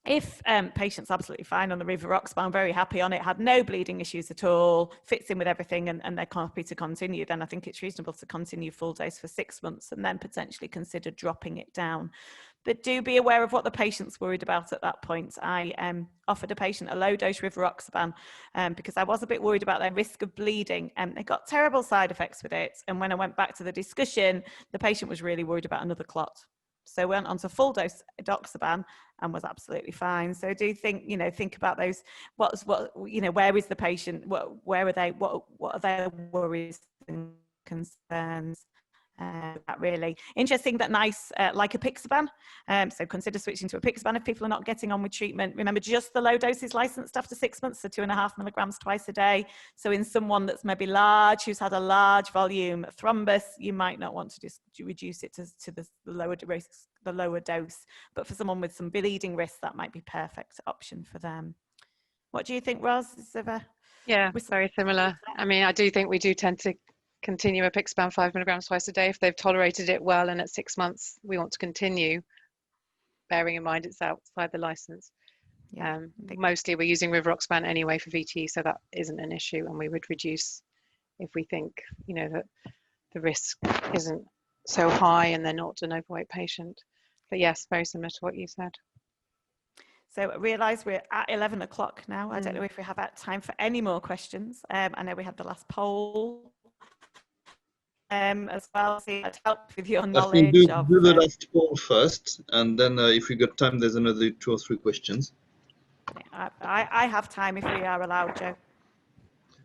S2: If patient's absolutely fine on the rivaroxaban, very happy on it, had no bleeding issues at all, fits in with everything, and they're happy to continue, then I think it's reasonable to continue full dose for 6 months and then potentially consider dropping it down. But do be aware of what the patient's worried about at that point. I offered a patient a low dose rivaroxaban because I was a bit worried about their risk of bleeding, and they got terrible side effects with it. And when I went back to the discussion, the patient was really worried about another clot. So went on to full dose edoxaban and was absolutely fine. So do think, you know, think about those. You know, where is the patient? Where are they? What are their worries and concerns? That really interesting. That nice, like apixaban. So consider switching to apixaban if people are not getting on with treatment. Remember, just the low dose is licensed after 6 months, so 2.5 milligrams twice a day. So in someone that's maybe large, who's had a large volume thrombus, you might not want to just reduce it to the lower dose. But for someone with some bleeding risk, that might be perfect option for them. What do you think, Ros?
S4: Yeah, very similar. I mean, I do think we do tend to continue apixaban 5 milligrams twice a day if they've tolerated it well, and at 6 months we want to continue, bearing in mind it's outside the license. Yeah, mostly we're using rivaroxaban anyway for VTE, so that isn't an issue, and we would reduce if we think, you know, that the risk isn't so high and they're not an overweight patient. But yes, very similar to what you said.
S2: So I realise we're at 11 o'clock now. I don't know if we have time for any more questions. I know we had the last poll as well, so I'd help with your knowledge.
S1: I think do the last poll first, and then if we got time, there's another 2 or 3 questions.
S2: I have time if we are allowed, Joe.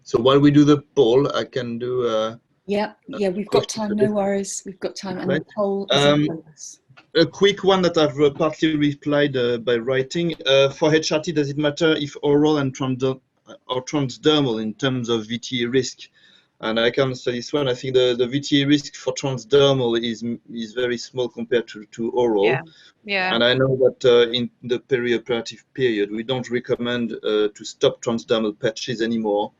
S1: So while we do the poll, I can do
S3: yeah, we've got time, no worries. We've got time, and the poll is in progress.
S1: A quick one that I've partly replied by writing. For HRT, does it matter if oral and transdermal in terms of VTE risk? And I can say this one. I think the VTE risk for transdermal is very small compared to oral.
S4: Yeah.
S1: And I know that in the perioperative period, we don't recommend to stop transdermal patches anymore,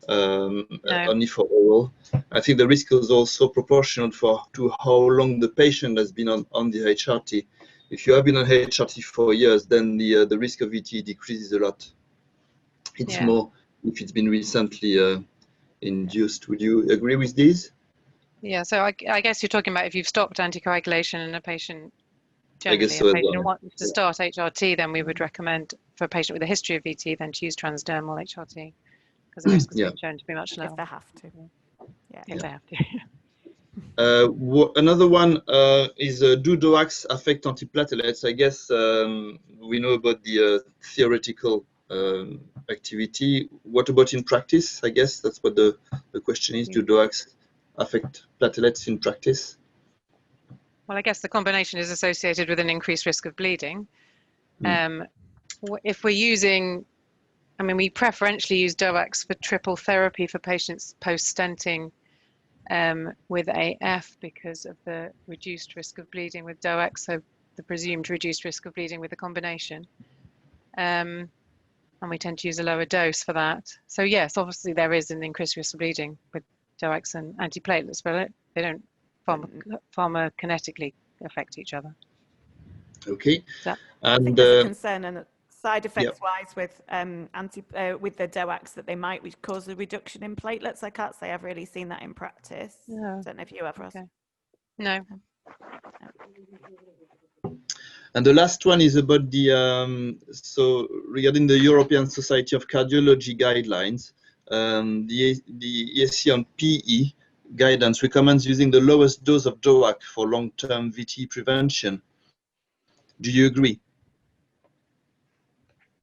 S1: only for oral. I think the risk is also proportional to how long the patient has been on the HRT. If you have been on HRT for years, then the risk of VTE decreases a lot. It's more if it's been recently induced. Would you agree with these?
S4: Yeah, so I guess you're talking about if you've stopped anticoagulation and a patient, generally wants to start HRT, then we would recommend for a patient with a history of VT then to use transdermal HRT, because the risk has been shown to be much lower.
S2: If they have to.
S4: If they have
S1: to. Another one is do DOACs affect antiplatelets? I guess we know about the theoretical activity. What about in practice? I guess that's what the question is. Do DOACs affect platelets in practice?
S4: Well, I guess the combination is associated with an increased risk of bleeding. If we're using, I mean, we preferentially use DOACs for triple therapy for patients post-stenting with AF because of the reduced risk of bleeding with DOAC, so the presumed reduced risk of bleeding with the combination. And and we tend to use a lower dose for that. So yes, obviously there is an increased risk of bleeding with DOACs and antiplatelets, but they don't pharmacokinetically affect each other.
S1: Okay.
S2: I think there's a concern and side effects wise with with the DOACs that they might cause a reduction in platelets. I can't say I've really seen that in practice.
S4: No.
S2: Don't know if you have, Ross.
S4: Okay. No.
S1: And the last one is about the so regarding the European Society of Cardiology guidelines, the ESC on PE guidance recommends using the lowest dose of DOAC for long-term VTE prevention. Do you agree?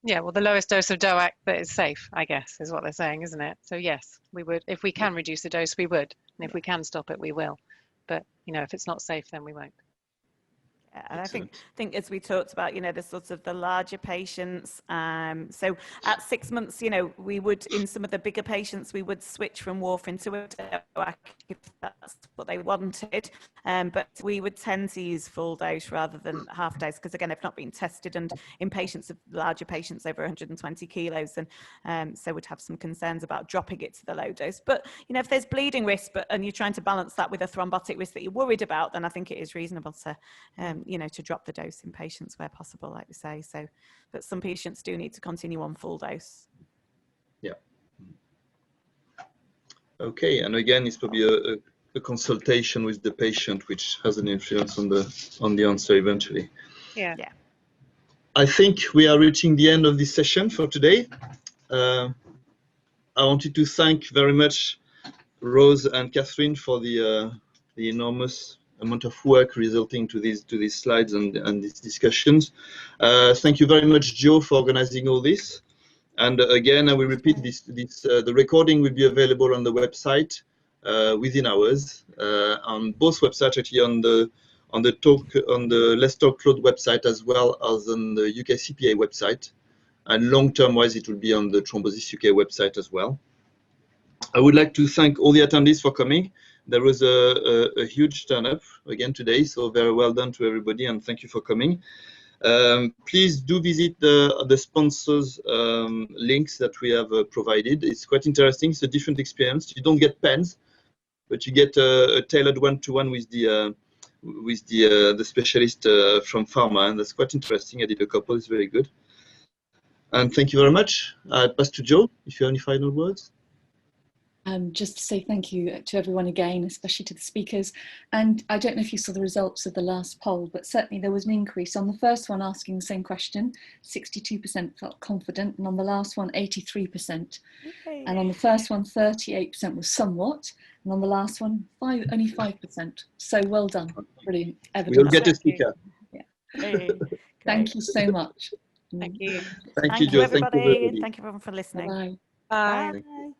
S4: Yeah, well, the lowest dose of DOAC that is safe, I guess, is what they're saying, isn't it? So yes, we would. If we can reduce the dose, we would. And if we can stop it, we will. But, you know, if it's not safe, then we won't.
S2: Yeah, and I think as we talked about, you know, the sort of the larger patients. So at 6 months, you know, we would, in some of the bigger patients, we would switch from warfarin to a DOAC if that's what they wanted. But we would tend to use full dose rather than half dose, because again, they've not been tested, and in patients of larger patients over 120 kilos, and so would have some concerns about dropping it to the low dose. But you know, if there's bleeding risk, and you're trying to balance that with a thrombotic risk that you're worried about, then I think it is reasonable to you know, to drop the dose in patients where possible, like we say. So, but some patients do need to continue on full dose.
S1: Yeah. Okay, and again, it's probably a consultation with the patient, which has an influence on the answer eventually.
S4: Yeah.
S2: Yeah.
S1: I think we are reaching the end of this session for today. I wanted to thank very much Rose and Katherine for the enormous amount of work resulting to these slides and these discussions. Thank you very much, Joe, for organizing all this. And again, I will repeat this. The recording will be available on the website within hours, on both websites, actually on the Let's Talk Cloud website as well as on the UKCPA website. And long-term wise, it will be on the Thrombosis UK website as well. I would like to thank all the attendees for coming. There was a huge turn-up again today, so very well done to everybody, and thank you for coming. Please do visit the sponsors links that we have provided. It's quite interesting. It's a different experience. You don't get pens, but you get a tailored one-to-one with the specialist from pharma, and that's quite interesting. I did a couple. It's very good. And thank you very much. I'll pass to Joe if you have any final words.
S3: Just to say thank you to everyone again, especially to the speakers. And I don't know if you saw the results of the last poll, but certainly there was an increase. On the first one asking the same question, 62% felt confident, and on the last one, 83%. Okay. And on the first one, 38% was somewhat, and on the last one, only 5%. So well done, brilliant evidence.
S1: We'll get a speaker.
S3: Yeah.
S2: Hey,
S3: thank you so much.
S4: Thank you.
S1: Thank you, Joe.
S2: Everybody.
S1: Thank you, everybody.
S2: Thank you everyone for listening.
S3: Bye.
S4: Bye.
S2: Bye.